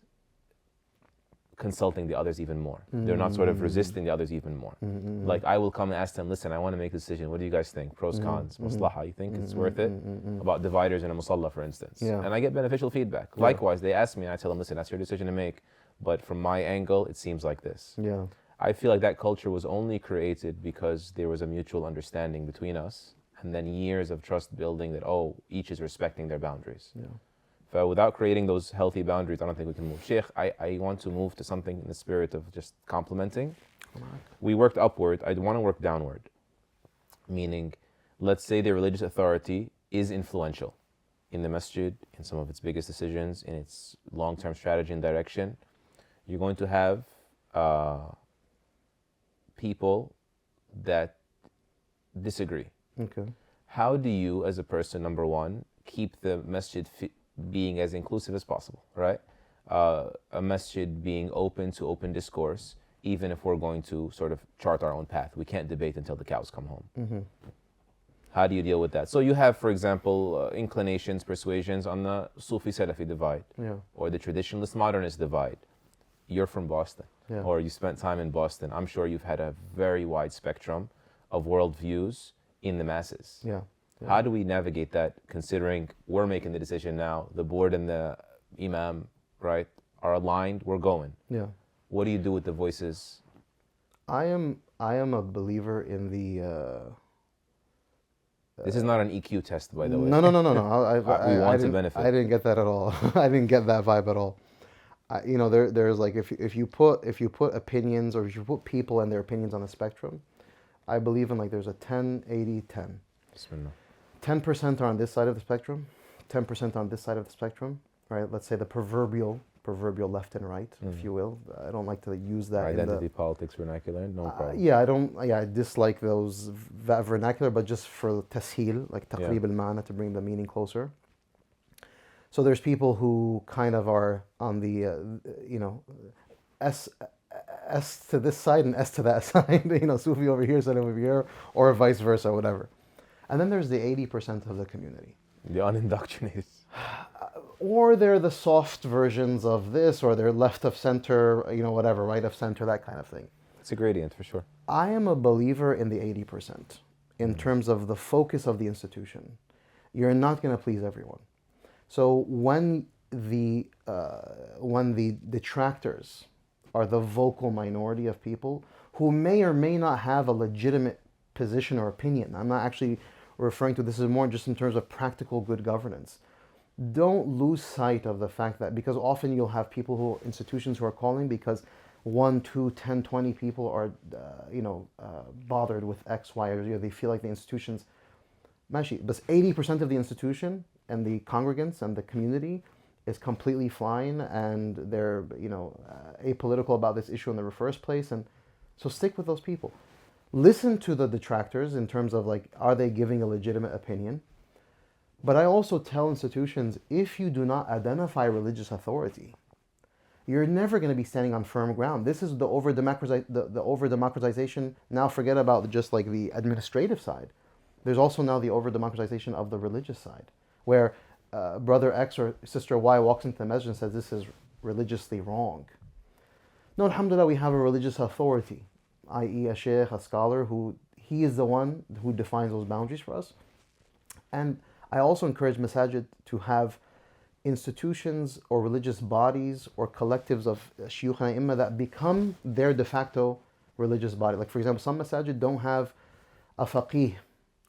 consulting the others even more. They're not sort of resisting the others even more. Like, I will come and ask them, listen, I want to make a decision. What do you guys think? Pros, cons, maslaha. You think it's worth it? About dividers in a musalla, for instance. Yeah. And I get beneficial feedback. Likewise, they ask me and I tell them, listen, that's your decision to make. But from my angle, it seems like this. Yeah. I feel like that culture was only created because there was a mutual understanding between us, and then years of trust building that, each is respecting their boundaries. Yeah. But without creating those healthy boundaries, I don't think we can move. Sheikh, I want to move to something in the spirit of just complementing. We worked upward. I want to work downward. Meaning, let's say the religious authority is influential in the masjid, in some of its biggest decisions, in its long-term strategy and direction. You're going to have people that disagree. Okay. How do you, as a person, number one, keep the masjid being as inclusive as possible, right? A masjid being open to open discourse, even if we're going to sort of chart our own path. We can't debate until the cows come home. How do you deal with that? So you have, for example, inclinations, persuasions on the Sufi-Salafi divide, or the traditionalist modernist divide. You're from Boston, or you spent time in Boston. I'm sure you've had a very wide spectrum of worldviews in the masses. Yeah. How do we navigate that, considering we're making the decision now, the board and the imam, right, are aligned, we're going. Yeah. What do you do with the voices? I am a believer in the... this is not an EQ test, by the way. No. We want to benefit. I didn't get that at all. I didn't get that vibe at all. There's like, if you put opinions, or if you put people and their opinions on a spectrum, I believe in, like, there's a 10, 80, 10. Bismillah. 10% are on this side of the spectrum, 10% on this side of the spectrum, right? Let's say the proverbial left and right, if you will. I don't like to use that. Identity politics vernacular, no problem. I dislike that vernacular, but just for tasheel, like taqrib al-ma'na, to bring the meaning closer. So there's people who kind of are on the, S to this side and S to that side, Sufi over here, Salaf over here, or vice versa, whatever. And then there's the 80% of the community. The unindoctrinated. or they're the soft versions of this, or they're left of center, whatever, right of center, that kind of thing. It's a gradient for sure. I am a believer in the 80% in terms of the focus of the institution. You're not going to please everyone. So when the detractors are the vocal minority of people who may or may not have a legitimate position or opinion, I'm not actually referring to this, is more just in terms of practical good governance. Don't lose sight of the fact that, because often you'll have institutions who are calling because 1, 2, 10, 20 people are, bothered with X, Y, or Z. They feel like the institution's mashi. But 80% of the institution and the congregants and the community is completely fine, and they're, apolitical about this issue in the first place. And so stick with those people. Listen to the detractors in terms of are they giving a legitimate opinion? But I also tell institutions, if you do not identify religious authority, you're never going to be standing on firm ground. This is the over-democratization. Now forget about just the administrative side. There's also now the over-democratization of the religious side, where brother X or sister Y walks into the masjid and says, this is religiously wrong. No, alhamdulillah, we have a religious authority, i.e. a sheikh, a scholar, he is the one who defines those boundaries for us. And I also encourage masajid to have institutions or religious bodies or collectives of shuyukh and imma that become their de facto religious body. Like for example, some masajid don't have a faqih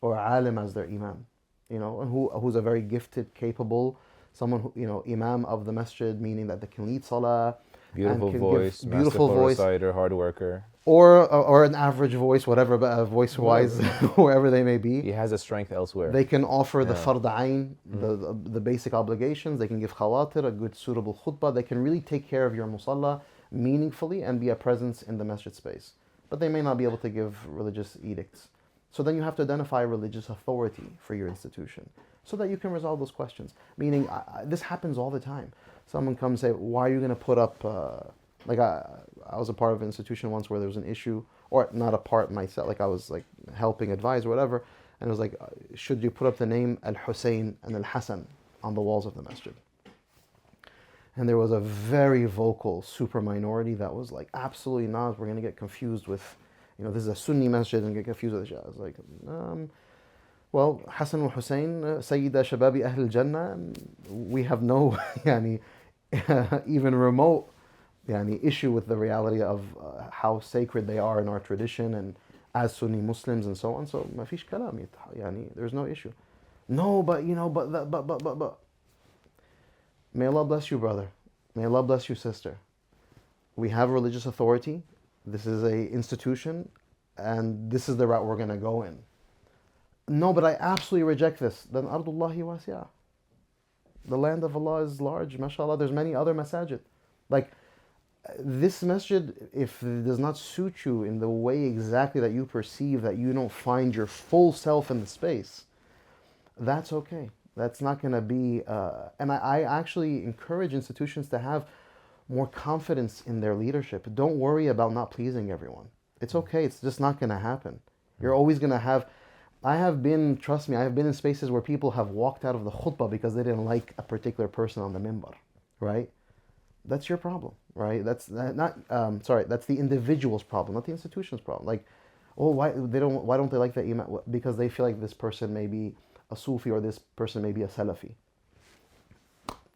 or alim as their imam, who's a very gifted, capable, someone who, imam of the masjid, meaning that they can lead salah, beautiful voice, reciter, hard worker. Or an average voice, whatever, voice-wise, wherever they may be. He has a strength elsewhere. They can offer the fard ayn, the basic obligations. They can give khawatir, a good suitable khutbah. They can really take care of your musalla meaningfully and be a presence in the masjid space. But they may not be able to give religious edicts. So then you have to identify religious authority for your institution so that you can resolve those questions. Meaning, this happens all the time. Someone comes and say, why are you going to put up... I was a part of an institution once where there was an issue, or not a part myself, I was helping advise or whatever, and it was should you put up the name Al-Hussein and Al-Hassan on the walls of the masjid? And there was a very vocal super minority that was absolutely not, we're going to get confused with, this is a Sunni masjid and get confused with the Shia. I was well, Hassan and Hussein, Sayyida Shababi Ahl al-Jannah, we have no even remote issue with the reality of how sacred they are in our tradition and as Sunni Muslims and so on. So ما فيش كلام, there's no issue. No, but but. May Allah bless you, brother. May Allah bless you, sister. We have religious authority. This is a institution, and this is the route we're going to go in. No, but I absolutely reject this. Then Ardullahi wasi'ah. The land of Allah is large, mashallah. There's many other masajid. This masjid, if it does not suit you in the way exactly that you perceive, that you don't find your full self in the space, that's okay. That's not going to be... and I actually encourage institutions to have more confidence in their leadership. Don't worry about not pleasing everyone. It's okay. It's just not going to happen. You're always going to have... trust me, I have been in spaces where people have walked out of the khutbah because they didn't like a particular person on the minbar, right? That's your problem, right? That's that's the individual's problem, not the institution's problem. Why don't they like the imam? Because they feel like this person may be a Sufi or this person may be a Salafi.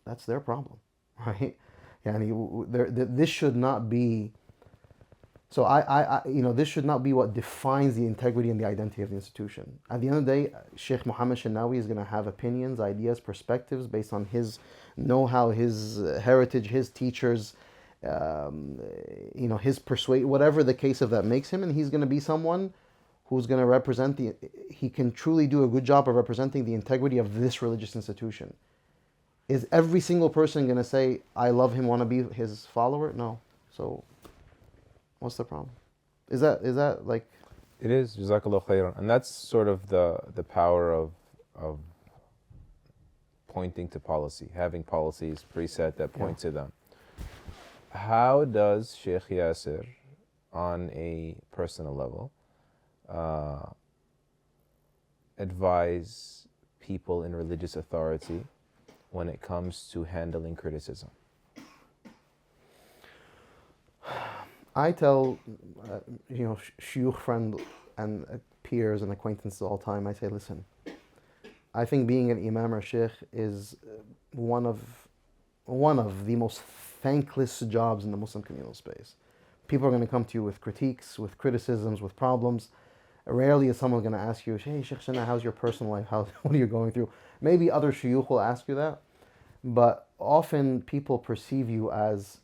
That's their problem, right? This should not be... So this should not be what defines the integrity and the identity of the institution. At the end of the day, Sheikh Mohammad Elshinawy is going to have opinions, ideas, perspectives based on his know-how, his heritage, his teachers, his persuasion, whatever the case of that makes him, and he's going to be someone who's going to represent he can truly do a good job of representing the integrity of this religious institution. Is every single person going to say, I love him, want to be his follower? No. So... what's the problem? Is that It is, Jazakallah khairan. And that's sort of the power of pointing to policy, having policies preset that point to them. How does Sheikh Yasir, on a personal level, advise people in religious authority when it comes to handling criticism? I tell, shuyukh friend and peers and acquaintances all the time, I say, listen, I think being an imam or sheikh is one of the most thankless jobs in the Muslim communal space. People are going to come to you with critiques, with criticisms, with problems. Rarely is someone going to ask you, hey, Sheikh Shana, how's your personal life? What are you going through? Maybe other shuyukh will ask you that, but often people perceive you as,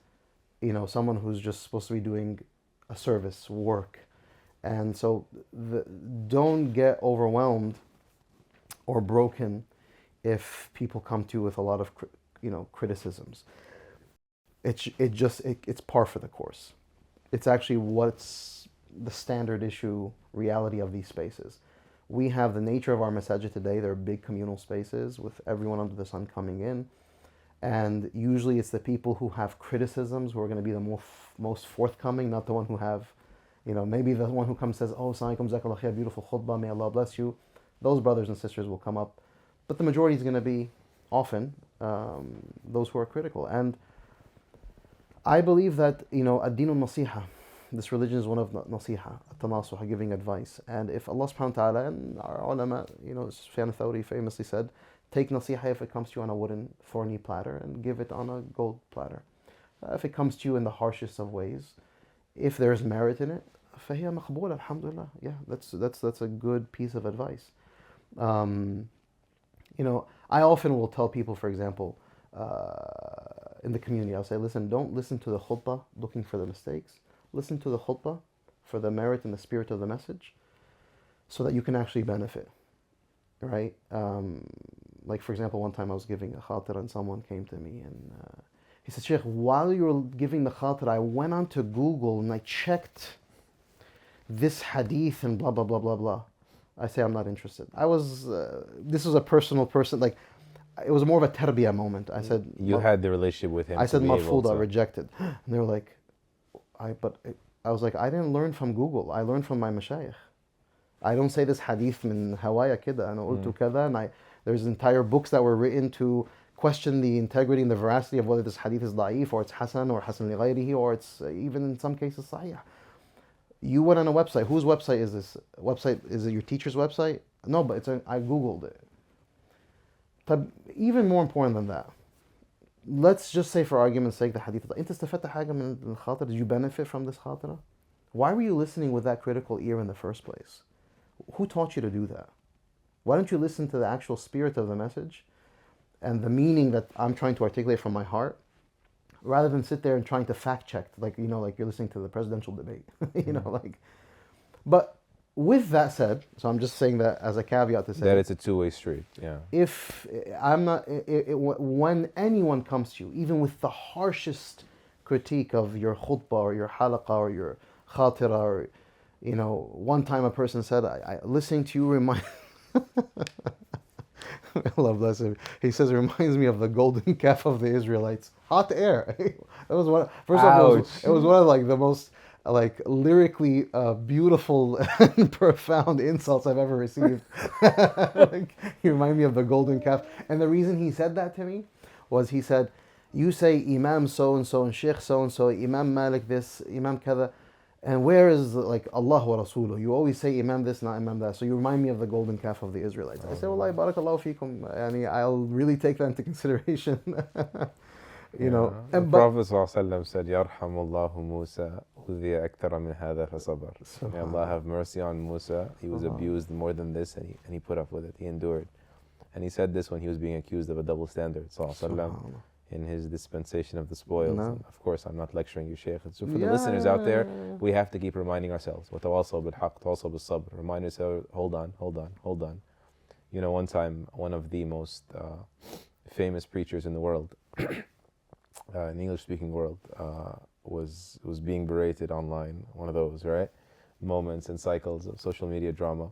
someone who's just supposed to be doing a service, work. And so don't get overwhelmed or broken if people come to you with a lot of, criticisms. It's par for the course. It's actually what's the standard issue reality of these spaces. We have the nature of our masajid today. They're big communal spaces with everyone under the sun coming in. And usually it's the people who have criticisms who are going to be the most forthcoming, not the one who have, maybe the one who comes and says, oh, assalamu alaikum, jazakallah khair, beautiful khutbah, may Allah bless you. Those brothers and sisters will come up. But the majority is going to be often those who are critical. And I believe that, ad-dinu nasiha, this religion is one of nasiha, at-tanasuh, giving advice. And if Allah subhanahu wa ta'ala and our ulama, Sufyan al-Thawri famously said, take nasiha if it comes to you on a wooden, thorny platter and give it on a gold platter. If it comes to you in the harshest of ways, if there's merit in it, فَهِيَ مَقْبُولَ, alhamdulillah. Yeah, that's a good piece of advice. I often will tell people, for example, in the community, I'll say, listen, don't listen to the khutbah looking for the mistakes. Listen to the khutbah for the merit and the spirit of the message so that you can actually benefit, right? Like, for example, one time I was giving a khatir and someone came to me and he said, Sheikh, while you were giving the khatir, I went on to Google and I checked this hadith and blah, blah, blah, blah, blah. I say, I'm not interested. This was a personal person, like, it was more of a tarbiyah moment. I said... You had the relationship with him. I said, marfuda, rejected. And they were like, I was like, I didn't learn from Google. I learned from my mashayikh. I don't say this hadith min hawaya kida, and ultu kada, and there's entire books that were written to question the integrity and the veracity of whether this hadith is da'if, or it's hasan, or hasan li ghayrihi, or it's even in some cases sahih. You went on a website. Whose website is this? Is it your teacher's website? No, but I Googled it. But even more important than that, let's just say for argument's sake the hadith. Did you benefit from this khatira? Why were you listening with that critical ear in the first place? Who taught you to do that? Why don't you listen to the actual spirit of the message and the meaning that I'm trying to articulate from my heart, rather than sit there and trying to fact check, like you're listening to the presidential debate, But with that said, so I'm just saying that as a caveat to say that it's a two-way street. Yeah. If I'm not, when anyone comes to you, even with the harshest critique of your khutbah or your halaqah or your khatira, or one time a person said, I listening to you remind. Allah bless him. He says it reminds me of the golden calf of the Israelites. Hot air. It was one. First of all, it was one of the most lyrically beautiful and profound insults I've ever received. You remind me of the golden calf. And the reason he said that to me was he said, you say Imam so and so and Sheikh so and so, Imam Malik this, Imam kada. And where is Allah wa Rasuluh? You always say Imam this, not Imam that. So you remind me of the golden calf of the Israelites. I say, Wallahi, barakallahu feekum. I'll really take that into consideration. The Prophet ﷺ said, Yarhamullahu Musa, udhiya akthara min hadha fasabar. May Allah have mercy on Musa. He was abused more than this, and he put up with it. He endured. And he said this when he was being accused of a double standard, in his dispensation of the spoils. No. Of course, I'm not lecturing you, Shaykh. So for the listeners out there, we have to keep reminding ourselves. وَتَوَاصَوْا بِالْحَقِّ تَوَاصَوْا بِالصَّبْرِ. Remind yourself, hold on. One time, one of the most famous preachers in the world, in the English-speaking world, was being berated online. One of those, right? Moments and cycles of social media drama.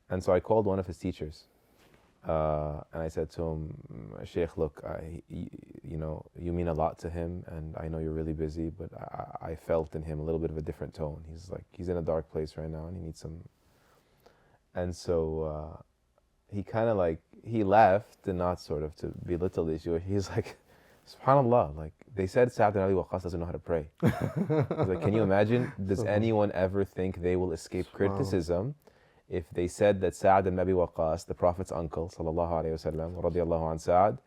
And so I called one of his teachers. And I said to him, Sheikh, look, you mean a lot to him, and I know you're really busy, but I felt in him a little bit of a different tone. He's in a dark place right now, and he needs some. And so he kind of he laughed, and not sort of to belittle the issue. He's like, subhanallah, like they said Sa'd ibn Abi Waqqas doesn't know how to pray. He's like, can you imagine, does anyone ever think they will escape criticism if they said that Sa'd ibn Abi Waqqas, the Prophet's uncle, sallallahu alayhi wasallam, radiyallahu an Sa'd,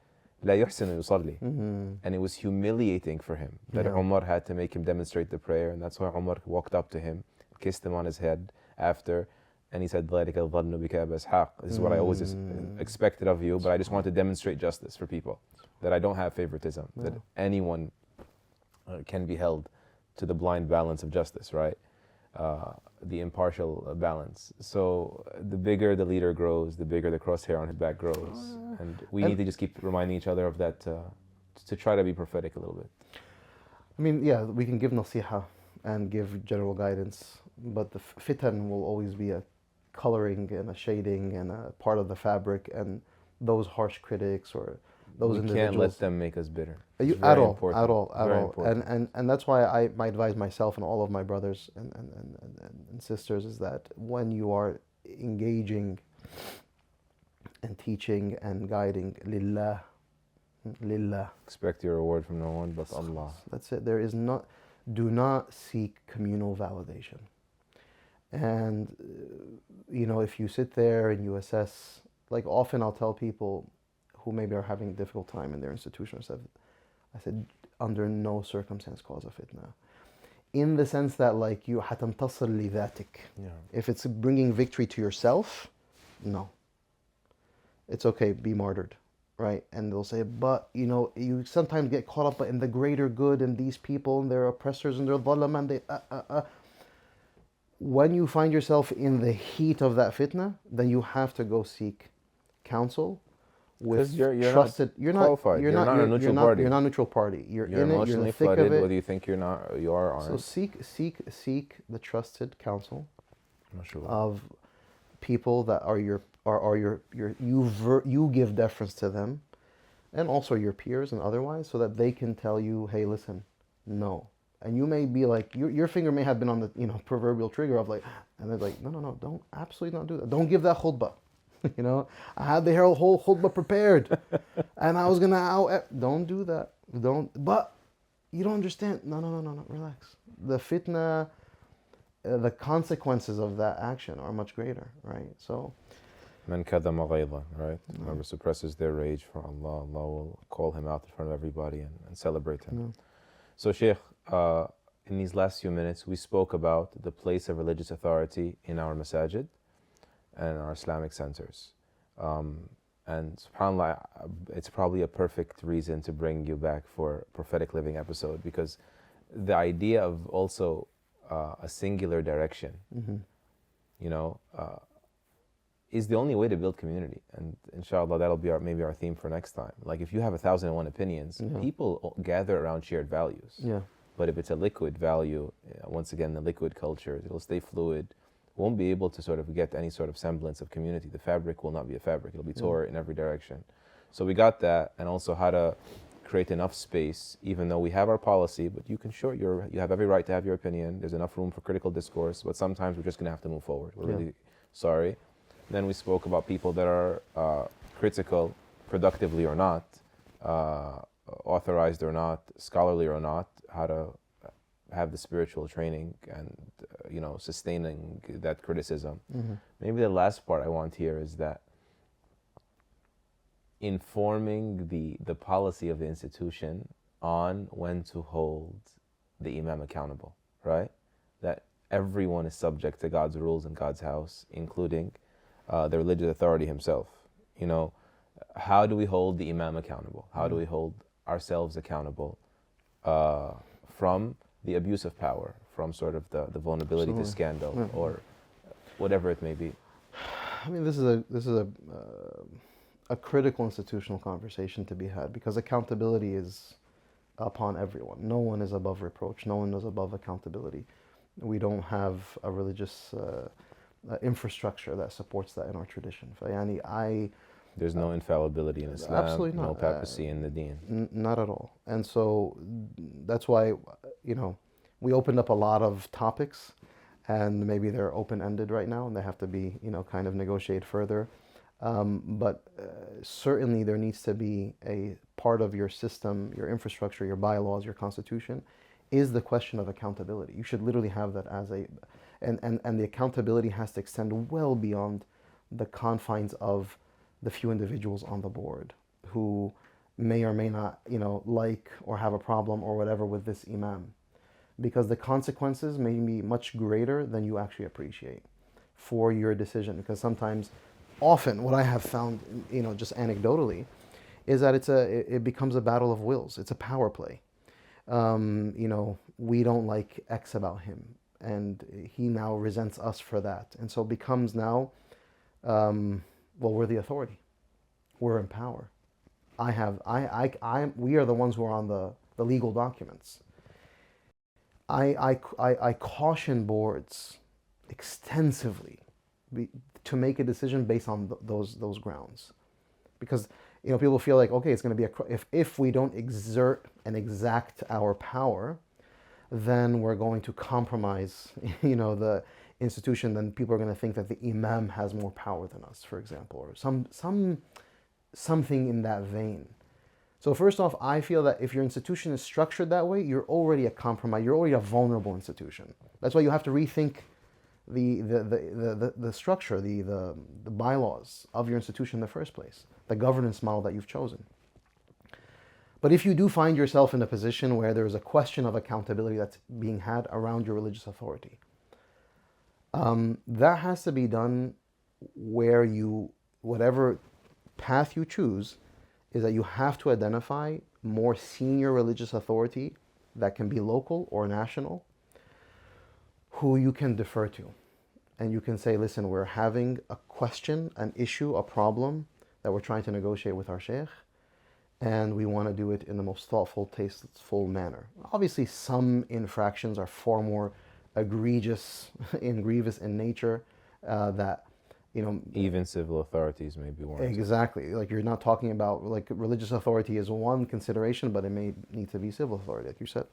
la yuhsinu yusalli. And it was humiliating for him that Umar had to make him demonstrate the prayer, and that's why Umar walked up to him, kissed him on his head after, and he said, ذَلِكَ الظَّنُّ بِكَ أَبَا إسحاق. This is what I always expected of you, but I just want to demonstrate justice for people, that I don't have favoritism, that anyone can be held to the blind balance of justice, right? The impartial balance. So the bigger the leader grows, the bigger the crosshair on his back grows. And we need to just keep reminding each other of that to try to be prophetic a little bit. I mean, yeah, we can give nasiha and give general guidance, but the fitan will always be a coloring and a shading and a part of the fabric, and those harsh critics or those individuals. We can't let them make us bitter. At all. And that's why my advise myself and all of my brothers and sisters is that when you are engaging and teaching and guiding, lillah. Expect your reward from no one but Allah. That's it. Do not seek communal validation. And, if you sit there and you assess, like often I'll tell people who maybe are having a difficult time in their institution, I said, under no circumstance cause a fitna. In the sense that, like, you hatantasir li dhatik. If it's bringing victory to yourself, no. It's okay, be martyred, right? And they'll say, but, you sometimes get caught up in the greater good and these people and their oppressors and their dhalam and they, When you find yourself in the heat of that fitna, then you have to go seek counsel with you're trusted. You're not a neutral party. You're not a neutral party. You're in it. You're in the thick flooded, of it. whether you think you are or aren't. So seek the trusted counsel of people that are you give deference to them, and also your peers and otherwise, so that they can tell you, hey, listen, no. And you may be like, your finger may have been on the proverbial trigger of like, and they're like, no, don't absolutely not do that. Don't give that khutbah. I had the whole khutbah prepared, and I was gonna don't do that. But you don't understand. No, relax. The fitna, the consequences of that action are much greater, right? So, Man kadama ghayza, right? Whoever suppresses their rage for Allah, Allah will call him out in front of everybody and celebrate him. So, Shaykh, in these last few minutes, we spoke about the place of religious authority in our masajid and our Islamic centers. And subhanAllah, it's probably a perfect reason to bring you back for Prophetic Living episode, because the idea of also a singular direction, is the only way to build community. And inshallah, that'll be maybe our theme for next time. Like, if you have 1,001 opinions, people gather around shared values. But if it's a liquid value, once again, the liquid culture, it'll stay fluid, won't be able to sort of get any sort of semblance of community. The fabric will not be a fabric. It'll be tore in every direction. So we got that, and also how to create enough space, even though we have our policy, but you have every right to have your opinion. There's enough room for critical discourse, but sometimes we're just going to have to move forward. We're really sorry. Then we spoke about people that are critical, productively or not, authorized or not, scholarly or not, how to have the spiritual training and sustaining that criticism. Maybe the last part I want here is that informing the policy of the institution on when to hold the imam accountable, right? That everyone is subject to God's rules in God's house, including the religious authority himself. How do we hold the imam accountable? How do we hold ourselves accountable from the abuse of power, from sort of the vulnerability to scandal or whatever it may be? I mean, this is a critical institutional conversation to be had, because accountability is upon everyone. No one is above reproach. No one is above accountability. We don't have a religious infrastructure that supports that in our tradition. There's no infallibility in Islam, absolutely not. No papacy in the deen. Not at all. And so that's why, we opened up a lot of topics, and maybe they're open-ended right now, and they have to be, kind of negotiated further. But certainly there needs to be a part of your system, your infrastructure, your bylaws, your constitution, is the question of accountability. You should literally have that as a, and the accountability has to extend well beyond the confines of the few individuals on the board who may or may not, like or have a problem or whatever with this imam. Because the consequences may be much greater than you actually appreciate for your decision. Because sometimes, often, what I have found, just anecdotally, is that it becomes a battle of wills. It's a power play. We don't like X about him, and he now resents us for that. And so it becomes now, we're the authority. We're in power. We are the ones who are on the legal documents. I caution boards extensively to make a decision based on those grounds, because people feel like, okay, it's going to be if we don't exert and exact our power, then we're going to compromise the institution. Then people are going to think that the imam has more power than us, for example, or something in that vein. So first off, I feel that if your institution is structured that way, you're already a compromise. You're already a vulnerable institution. That's why you have to rethink the structure, the bylaws of your institution in the first place, the governance model that you've chosen. But if you do find yourself in a position where there's a question of accountability that's being had around your religious authority, that has to be done where whatever path you choose, is that you have to identify more senior religious authority that can be local or national, who you can defer to. And you can say, listen, we're having a question, an issue, a problem that we're trying to negotiate with our sheikh, and we want to do it in the most thoughtful, tasteful manner. Obviously, some infractions are far more egregious and grievous in nature that even civil authorities may be warranted. Exactly. Like, you're not talking about, like, religious authority is one consideration, but it may need to be civil authority, like you said.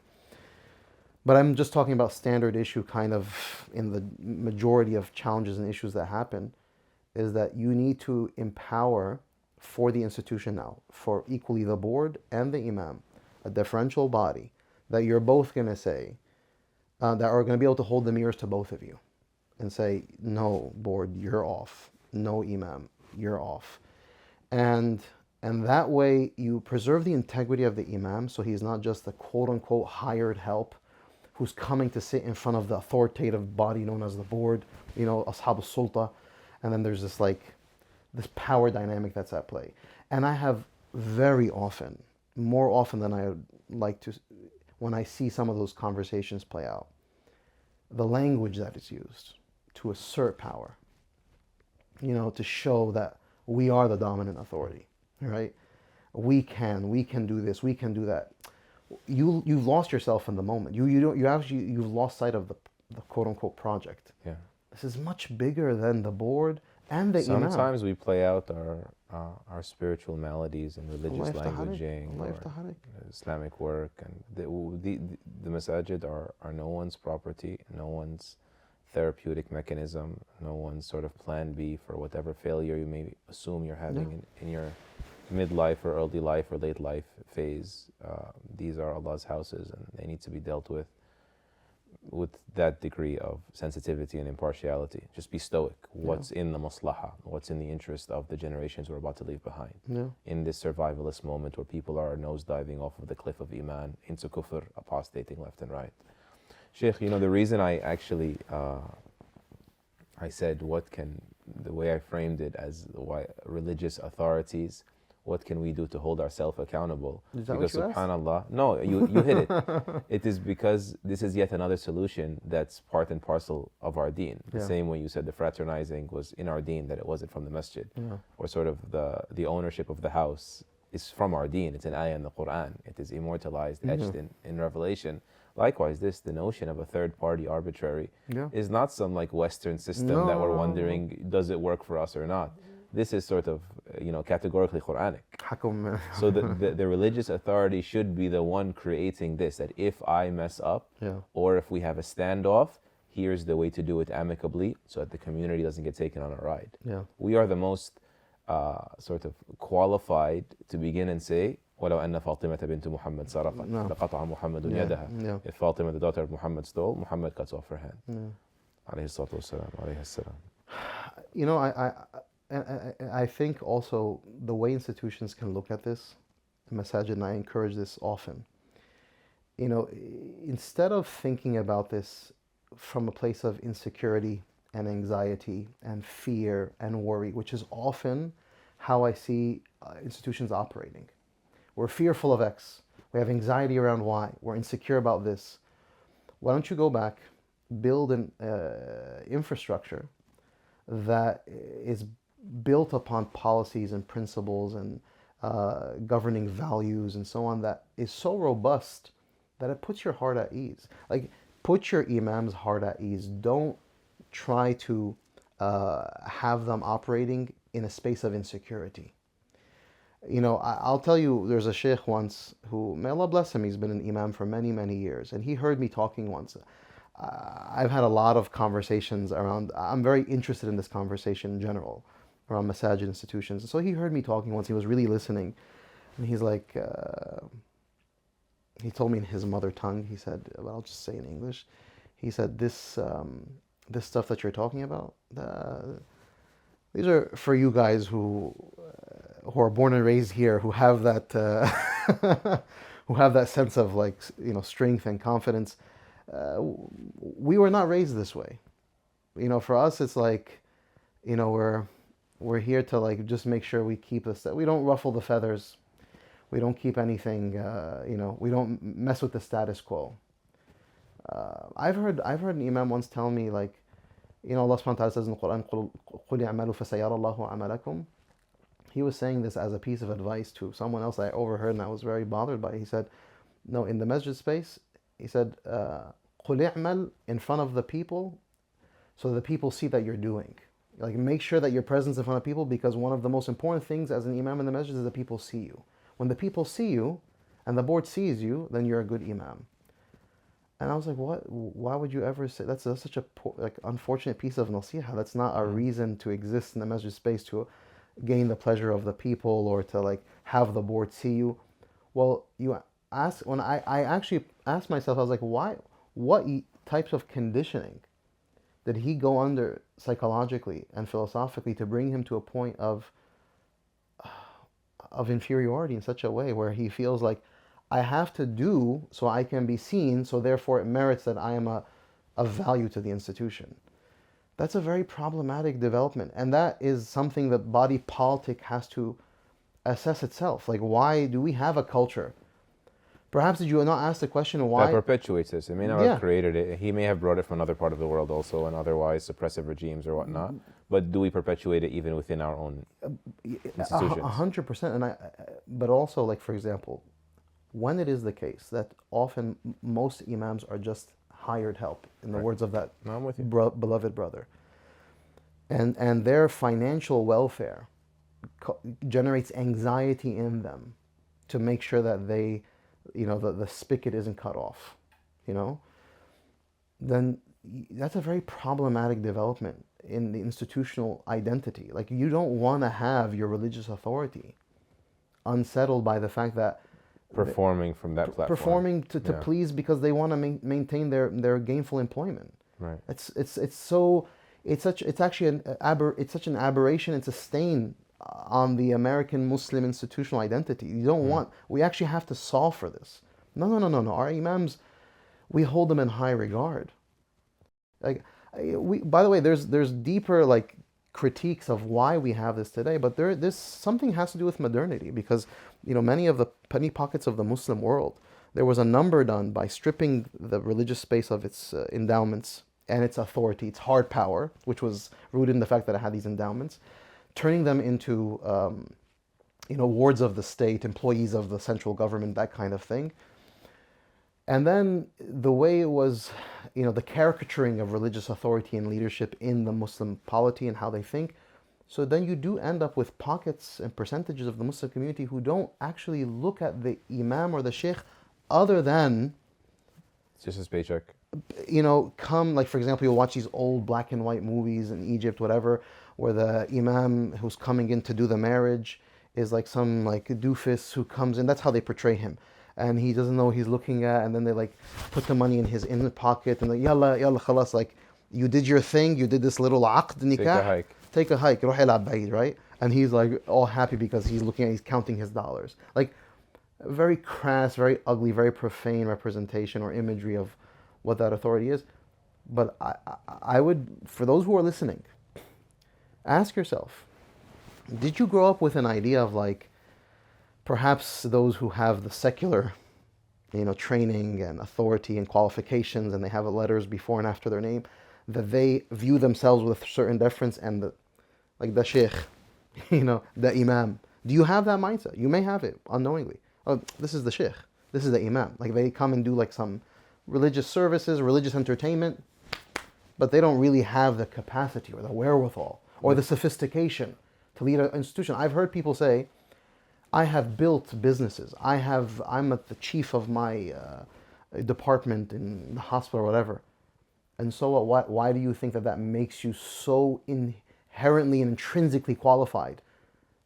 But I'm just talking about standard issue, kind of in the majority of challenges and issues that happen, is that you need to empower for the institution now, for equally the board and the imam, a differential body that you're both going to say, that are going to be able to hold the mirrors to both of you and say, no, board, you're off. No, imam, you're off. And that way you preserve the integrity of the imam, so he's not just the quote-unquote hired help who's coming to sit in front of the authoritative body known as the board, ashab al-sulta, and then there's this power dynamic that's at play. And I have very often, more often than I would like to, when I see some of those conversations play out, the language that is used to assert power, to show that we are the dominant authority, right? We can do this, we can do that. You've lost yourself in the moment. You've lost sight of the quote unquote project. Yeah. This is much bigger than the board and the imam. Sometimes we play out our spiritual maladies in religious languaging or Islamic work, and the masajid are no one's property, no one's therapeutic mechanism, no one's sort of plan B for whatever failure you may assume you're having in your midlife or early life or late life phase. These are Allah's houses, and they need to be dealt with that degree of sensitivity and impartiality. Just be stoic. What's in the maslaha? What's in the interest of the generations we're about to leave behind? In this survivalist moment where people are nosediving off of the cliff of iman into kufr, apostating left and right. Sheikh, the reason I actually I said the way I framed it as why religious authorities, what can we do to hold ourselves accountable? Is that because what you subhanallah, no, you hit it. It is because this is yet another solution that's part and parcel of our deen. The same way you said the fraternizing was in our deen, that it wasn't from the masjid. Or sort of the ownership of the house is from our deen. It's an ayah in the Quran. It is immortalized, etched in Revelation. Likewise, the notion of a third party arbitrary is not some Western system that we're wondering, does it work for us or not? This is sort of, categorically Quranic. So the religious authority should be the one creating this, that if I mess up, or if we have a standoff, here's the way to do it amicably so that the community doesn't get taken on a ride. We are the most sort of qualified to begin and say, ولو أن فاطمة بنت محمد سرقت لقطع محمد يدها. If Fatima, the daughter of Muhammad, stole, Muhammad cuts off her hand. عليه الصلاة والسلام. عليه السلام. You know, I think also the way institutions can look at this, Masjid, and I encourage this often. You know, instead of thinking about this from a place of insecurity and anxiety and fear and worry, which is often how I see institutions operating. We're fearful of X. We have anxiety around Y. We're insecure about this. Why don't you go back, build an infrastructure that is built upon policies and principles and governing values and so on, that is so robust that it puts your heart at ease. Like, put your imam's heart at ease. Don't try to have them operating in a space of insecurity. You know, I'll tell you, there's a sheikh once who, may Allah bless him, he's been an imam for many, many years, and he heard me talking once. I've had a lot of conversations around, I'm very interested in this conversation in general, around masajid institutions. And so he heard me talking once, he was really listening, and he's like, he told me in his mother tongue, he said, well, I'll just say in English, he said, this stuff that you're talking about, these are for you guys who are born and raised here, who have that who have that sense of, like, you know, strength and confidence. We were not raised this way. You know, for us, it's like, you know, we're here to, like, just make sure we keep this. We don't ruffle the feathers. We don't keep anything. You know, we don't mess with the status quo. I've heard an imam once tell me, like, you know, Allah subhanahu wa ta'ala says in the Quran, قُلْ اعْمَلُوا فَسَيَرَى اللَّهُ عَمَلَكُمْ. He was saying this as a piece of advice to someone else I overheard, and I was very bothered by it. He said, no, in the masjid space, he said, قُلْ اعْمَلْ, in front of the people, so the people see that you're doing. Like, make sure that your presence in front of people, because one of the most important things as an imam in the masjid is that people see you. When the people see you, and the board sees you, then you're a good imam. And I was like, what? Why would you ever say that's such a unfortunate piece of nasiha? That's not a reason to exist in the masjid space, to gain the pleasure of the people or to, like, have the board see you. Well, when I actually asked myself, I was like, why? What types of conditioning did he go under psychologically and philosophically to bring him to a point of inferiority in such a way where he feels like, I have to do so I can be seen, so therefore it merits that I am of value to the institution. That's a very problematic development, and that is something that body politic has to assess itself. Like, why do we have a culture? Perhaps did you not ask the question why? That perpetuates this. It may not have created it. He may have brought it from another part of the world also, and otherwise suppressive regimes or whatnot. But do we perpetuate it even within our own institutions? 100%. But also, like, for example, when it is the case that often most imams are just hired help, in the words of that beloved brother, and their financial welfare generates anxiety in them to make sure that they, you know, the spigot isn't cut off, you know, then that's a very problematic development in the institutional identity. Like, you don't want to have your religious authority unsettled by the fact that performing from that platform, performing to please, because they want to maintain their gainful employment. Right. It's actually an aberration. It's a stain on the American Muslim institutional identity. You don't want. We actually have to solve for this. No. Our imams, we hold them in high regard. Like, by the way, there's deeper, like, critiques of why we have this today, but this something has to do with modernity, because, you know, many of the penny pockets of the Muslim world, there was a number done by stripping the religious space of its endowments and its authority, its hard power, which was rooted in the fact that it had these endowments, turning them into wards of the state, employees of the central government, that kind of thing. And then the way it was, you know, the caricaturing of religious authority and leadership in the Muslim polity and how they think. So then you do end up with pockets and percentages of the Muslim community who don't actually look at the imam or the sheikh other than, it's just his paycheck. You know, like, for example, you'll watch these old black and white movies in Egypt, whatever, where the imam who's coming in to do the marriage is like some like doofus who comes in. That's how they portray him. And he doesn't know what he's looking at, and then they like put the money in his inner pocket and like, yalla, yalla, khalas, like, you did your thing, you did this little aqd nikah. Take a hike. Roh il'ab ba'id, right? And he's like all happy because he's counting his dollars. Like, a very crass, very ugly, very profane representation or imagery of what that authority is. But I would, for those who are listening, ask yourself, did you grow up with an idea of like, perhaps those who have the secular, training and authority and qualifications, and they have letters before and after their name, that they view themselves with certain deference, and like the sheikh, the imam. Do you have that mindset? You may have it unknowingly. Oh, this is the sheikh. This is the imam. Like, they come and do like some religious services, religious entertainment, but they don't really have the capacity or the wherewithal or the sophistication to lead an institution. I've heard people say, I have built businesses. I'm the chief of my department in the hospital or whatever. And so what? Why do you think that makes you so inherently and intrinsically qualified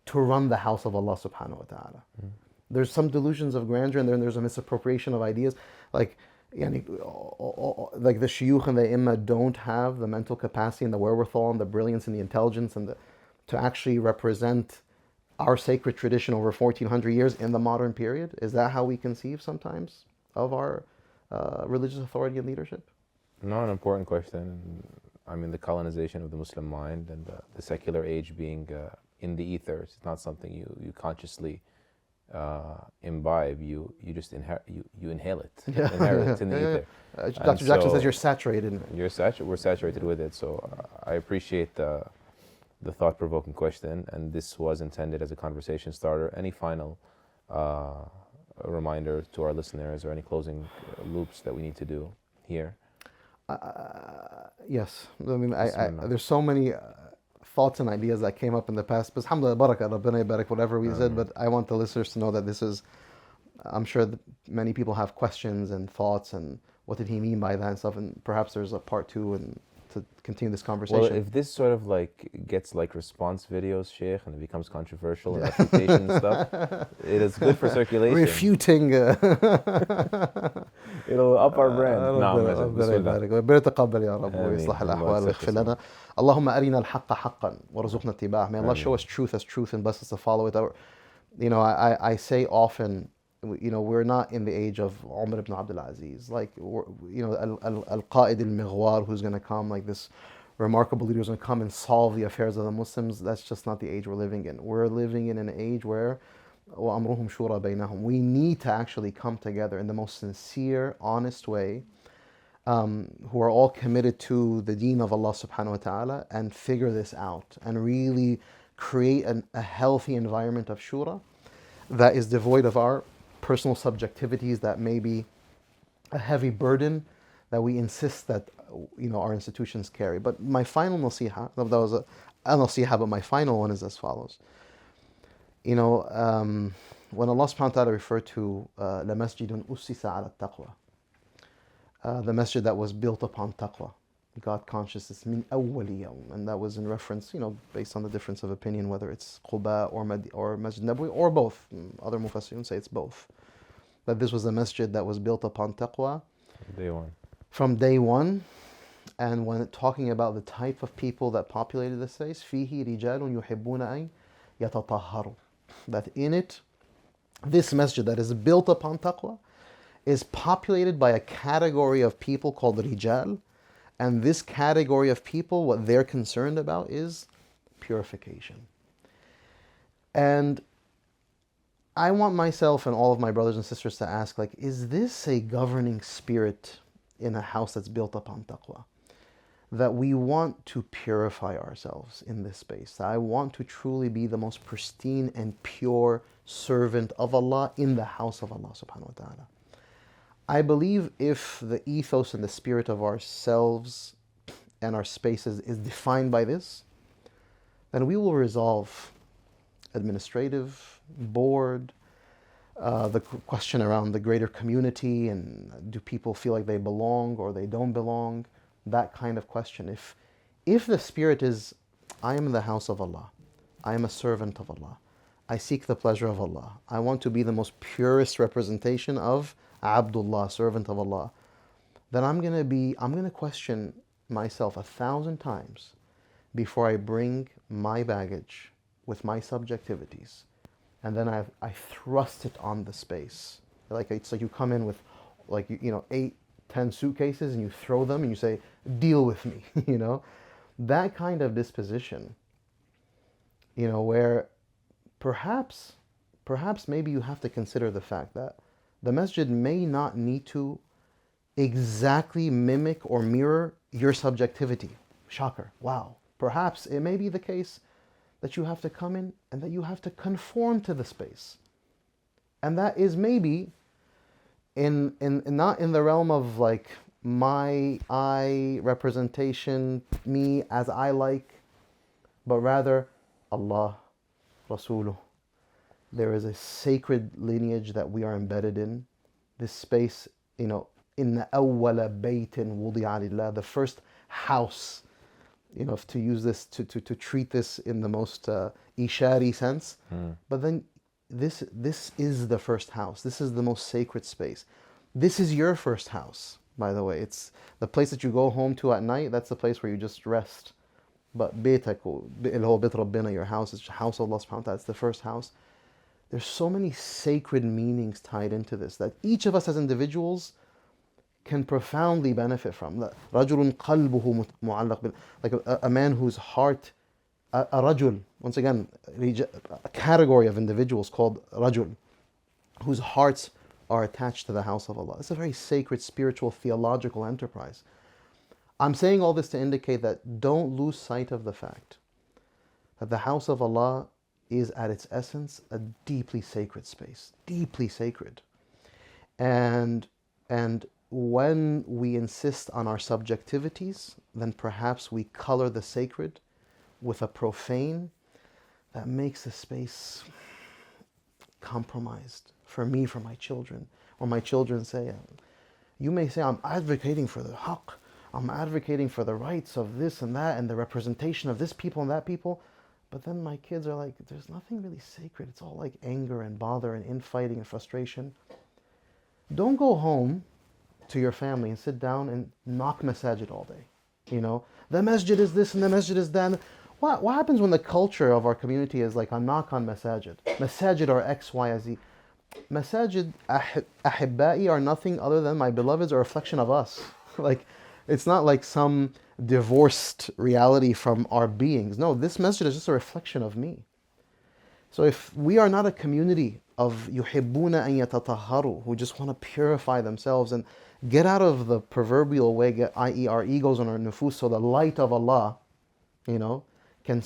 to run the house of Allah subhanahu wa ta'ala? Mm. There's some delusions of grandeur, and then there's a misappropriation of ideas. Like the shuyukh and the imma don't have the mental capacity and the wherewithal and the brilliance and the intelligence and to actually represent our sacred tradition over 1400 years in the modern period. Is that how we conceive sometimes of our religious authority and leadership? No, an important question. I mean, the colonization of the Muslim mind and the secular age being in the ethers. It's not something you consciously imbibe. You just you inhale it. Yeah. Inherit it in the ether. Dr. Jackson says you're saturated in it. We're saturated with it. So I appreciate the thought-provoking question, and this was intended as a conversation starter. Any final reminder to our listeners, or any closing loops that we need to do here? Yes. I mean, there's so many thoughts and ideas that came up in the past. But alhamdulillah, barakah, rabbana barak, whatever we said. But I want the listeners to know that this is, I'm sure that many people have questions and thoughts, and what did he mean by that and stuff. And perhaps there's a part 2 and to continue this conversation. Well, if this sort of like gets like response videos, Sheikh, and it becomes controversial and refutation and stuff, it is good for circulation. Refuting. It'll up our brand. ربنا يتقبل يا رب ويصلح الأحوال ويغفر لنا. اللهم أرنا الحق حقا وارزقنا اتباعه. May Allah show us truth as truth and bless us to follow it. I say often, we're not in the age of Umar ibn Abdul Aziz, like, al-Qa'id al-Mighwar, who's going to come, like this remarkable leader who's going to come and solve the affairs of the Muslims. That's just not the age we're living in. We're living in an age where وَأَمْرُهُمْ شُورَى بَيْنَهُمْ. We need to actually come together in the most sincere, honest way, who are all committed to the deen of Allah subhanahu wa ta'ala, and figure this out and really create a healthy environment of shura that is devoid of our personal subjectivities that may be a heavy burden that we insist that our institutions carry. But my final nasiha, that was a nasiha, but my final one is as follows. When Allah subhanahu wa ta'ala referred to Masjid ussisa ala taqwa, the masjid that was built upon taqwa, God consciousness, min awwali yawm, and that was in reference, based on the difference of opinion, whether it's Quba or Masjid Nabawi or both. Other mufassirun say it's both. That this was a masjid that was built upon taqwa. From day one. And when talking about the type of people that populated the space, fihi rijalun yuhibbuna an yatatahharu. That in it, this masjid that is built upon taqwa is populated by a category of people called rijal. And this category of people, what they're concerned about is purification. And I want myself and all of my brothers and sisters to ask, is this a governing spirit in a house that's built upon taqwa? That we want to purify ourselves in this space. That I want to truly be the most pristine and pure servant of Allah in the house of Allah subhanahu wa ta'ala. I believe if the ethos and the spirit of ourselves and our spaces is defined by this, then we will resolve administrative, board, the question around the greater community and do people feel like they belong or they don't belong, that kind of question. If the spirit is I am in the house of Allah. I am a servant of Allah. I seek the pleasure of Allah. I want to be the most purest representation of Abdullah, servant of Allah. Then I'm going to question myself 1,000 times before I bring my baggage with my subjectivities. And then I thrust it on the space. Like it's like you come in with like, 8, 10 suitcases and you throw them and you say, deal with me, That kind of disposition, where perhaps maybe you have to consider the fact that the masjid may not need to exactly mimic or mirror your subjectivity. Shocker. Wow. Perhaps it may be the case that you have to come in and that you have to conform to the space. And that is maybe in not in the realm of like my I representation, me as I like, but rather Allah, Rasuluh. There is a sacred lineage that we are embedded in. This space, inna awwala baytin wudi'a lillah, the first house, to use this, to treat this in the most ishari sense. But then this is the first house. This is the most sacred space. This is your first house, by the way. It's the place that you go home to at night. That's the place where you just rest. But بيتك اللي هو بيت ربنا, your house, it's the house of Allah subhanahu wa ta'ala. It's the first house. There's so many sacred meanings tied into this that each of us as individuals can profoundly benefit from. رجل قلبه معلق like a man whose heart, a rajul, once again, a category of individuals called rajul, whose hearts are attached to the house of Allah. It's a very sacred, spiritual, theological enterprise. I'm saying all this to indicate that don't lose sight of the fact that the house of Allah is at its essence a deeply sacred space, deeply sacred. And when we insist on our subjectivities, then perhaps we color the sacred with a profane that makes the space compromised for me, for my children. Or my children say, you may say, I'm advocating for the haqq, I'm advocating for the rights of this and that and the representation of this people and that people. But then my kids are like, there's nothing really sacred. It's all like anger and bother and infighting and frustration. Don't go home to your family and sit down and knock masajid all day. The masjid is this and the masjid is that. What happens when the culture of our community is like a knock on masajid? Masajid are X, Y, Z. Masajid, ahibba'i, are nothing other than my beloveds, are a reflection of us. Like, it's not like some divorced reality from our beings. No, this masjid is just a reflection of me. So if we are not a community of yuhibbuna an yatatahharu, who just want to purify themselves and get out of the proverbial way, i.e. our egos and our nufus, so the light of Allah, can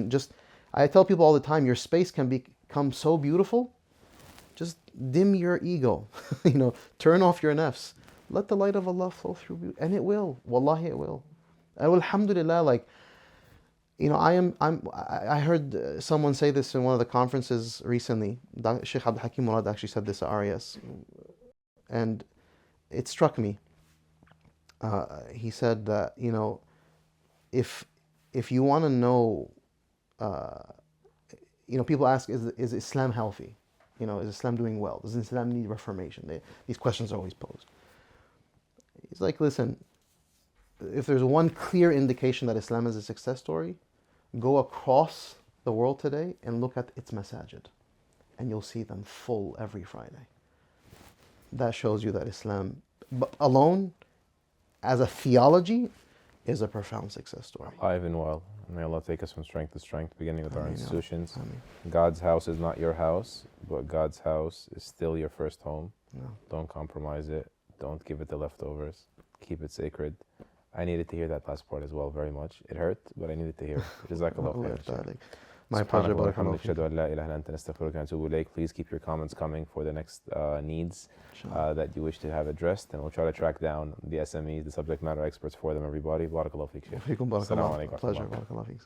just, I tell people all the time, your space can become so beautiful, just dim your ego, turn off your nafs. Let the light of Allah flow through you, and it will. Wallahi, it will. Alhamdulillah, I heard someone say this in one of the conferences recently. Sheikh Abdul Hakim Murad actually said this at RES, and it struck me. He said that, if you want to know, people ask, is Islam healthy? Is Islam doing well? Does Islam need reformation? These questions are always posed. He's like, listen, if there's one clear indication that Islam is a success story, go across the world today and look at its masajid, and you'll see them full every Friday. That shows you that Islam alone, as a theology, is a profound success story. Alive and well. May Allah take us from strength to strength, beginning with our institutions. God's house is not your house, but God's house is still your first home. No. Don't compromise it. Don't give it the leftovers. Keep it sacred. I needed to hear that last part as well very much. It hurt, but I needed to hear it. Jazakallah khair. My pleasure. Please keep your comments coming for the next needs that you wish to have addressed, and we'll try to track down the SMEs, the subject matter experts for them, everybody. Barakallahu feek, Shaykh. Pleasure. Barakallahu feek.